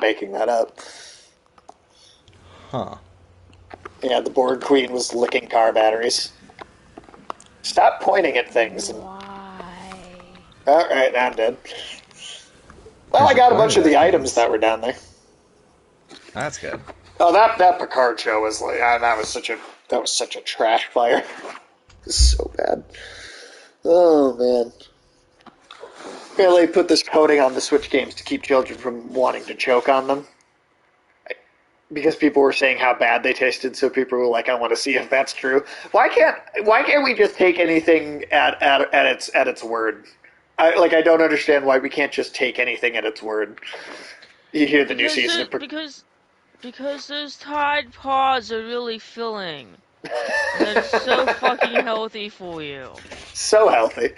S2: making that up.
S1: Huh.
S2: Yeah, the Borg Queen was licking car batteries. Stop pointing at things. And
S3: Why?
S2: all right, now I'm dead. Well,
S1: Because
S2: I
S1: you
S2: got a bunch
S1: pointed
S2: of the
S1: at
S2: items
S1: things.
S2: that were down there.
S1: That's good.
S2: Oh, that Picard show was like that was such a trash fire. It was so bad. Oh man. They put this coating on the Switch games to keep children from wanting to choke on them because people were saying how bad they tasted. So people were like, "I want to see if that's true." Why can't we just take anything at its word? I don't understand why we can't just take anything at its word. You hear the new
S3: Because
S2: season
S3: there,
S2: of
S3: because those Tide Pods are really filling, and they're so fucking healthy for you.
S2: so healthy,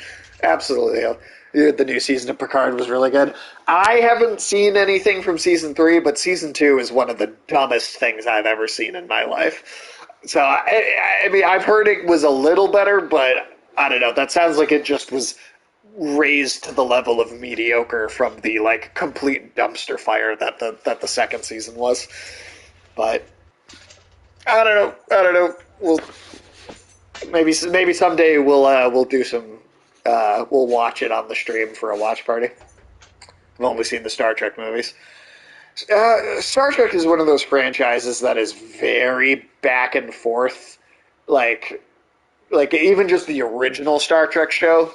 S2: absolutely healthy. The new season of Picard was really good. I haven't seen anything from season 3, but season 2 is one of the dumbest things I've ever seen in my life. So I mean, I've heard it was a little better, but I don't know. That sounds like it just was raised to the level of mediocre from the like complete dumpster fire that the second season was. But I don't know. I don't know. Maybe someday we'll do some we'll watch it on the stream for a watch party. I've only seen the Star Trek movies. Star Trek is one of those franchises that is very back and forth. Like even just the original Star Trek show,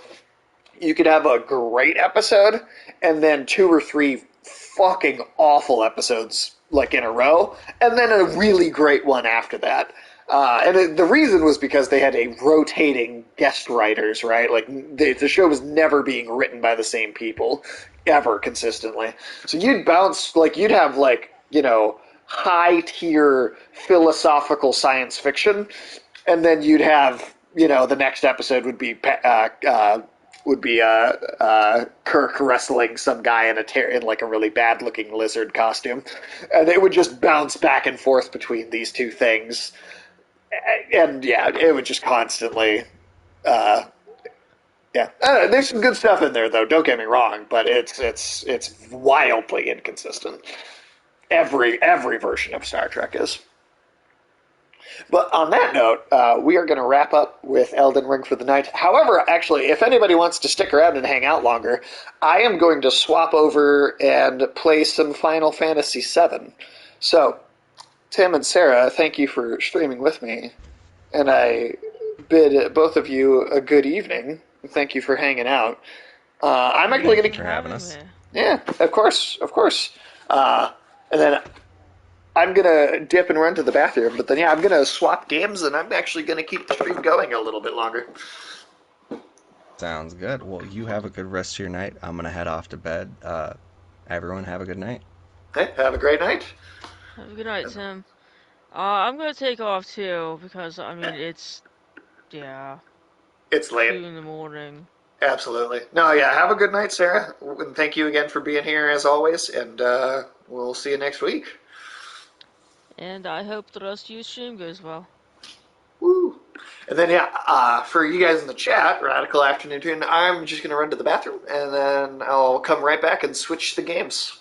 S2: you could have a great episode and then 2 or 3 fucking awful episodes like in a row, and then a really great one after that. The reason was because they had a rotating guest writers, right? Like the show was never being written by the same people ever consistently. So you'd bounce like you'd have like high tier philosophical science fiction, and then you'd have the next episode would be Kirk wrestling some guy in like a really bad looking lizard costume, and it would just bounce back and forth between these two things, and yeah, it would just constantly. Uh, yeah, there's some good stuff in there though. Don't get me wrong, but it's wildly inconsistent. Every version of Star Trek is. But on that note, we are going to wrap up with Elden Ring for the night. However, actually, if anybody wants to stick around and hang out longer, I am going to swap over and play some Final Fantasy VII. So, Tim and Sarah, thank you for streaming with me, and I bid both of you a good evening. Thank you for hanging out. I'm actually
S3: Thank
S1: Thank
S3: you
S1: you
S2: going to,
S3: for
S1: for having
S3: having
S1: us.
S3: me.
S2: yeah, of course, of course. And then I'm gonna dip and run to the bathroom, but then yeah, I'm gonna swap games and I'm actually gonna keep the stream going a little bit longer.
S1: Sounds good. Well, you have a good rest of your night. I'm gonna head off to bed. Everyone have a good night.
S2: Hey, have a great night.
S3: Have a good night, Tim. I'm gonna take off too because I mean yeah,
S2: It's late.
S3: 2 in the morning.
S2: Absolutely. No, yeah, have a good night, Sarah. And thank you again for being here as always, and we'll see you next week.
S3: And I hope the rest of your stream goes well.
S2: Woo. And then yeah, for you guys in the chat, Radical Afternoon Tune, I'm just gonna run to the bathroom and then I'll come right back and switch the games.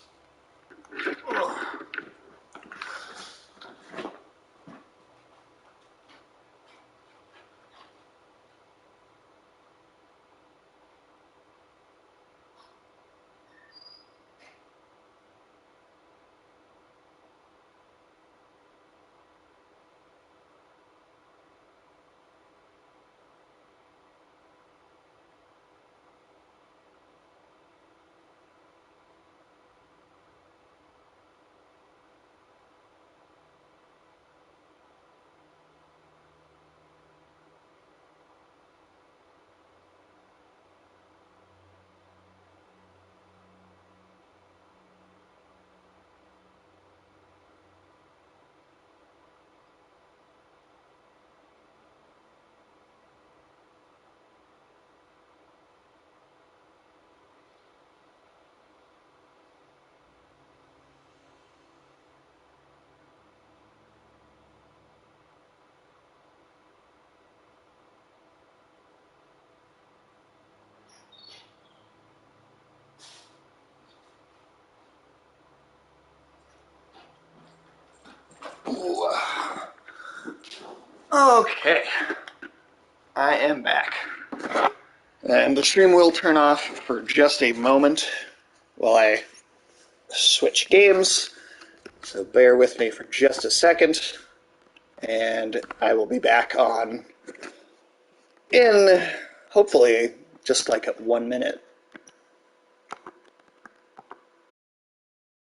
S2: Okay, I am back. And the stream will turn off for just a moment while I switch games. So bear with me for just a second, and I will be back on in hopefully just like 1 minute.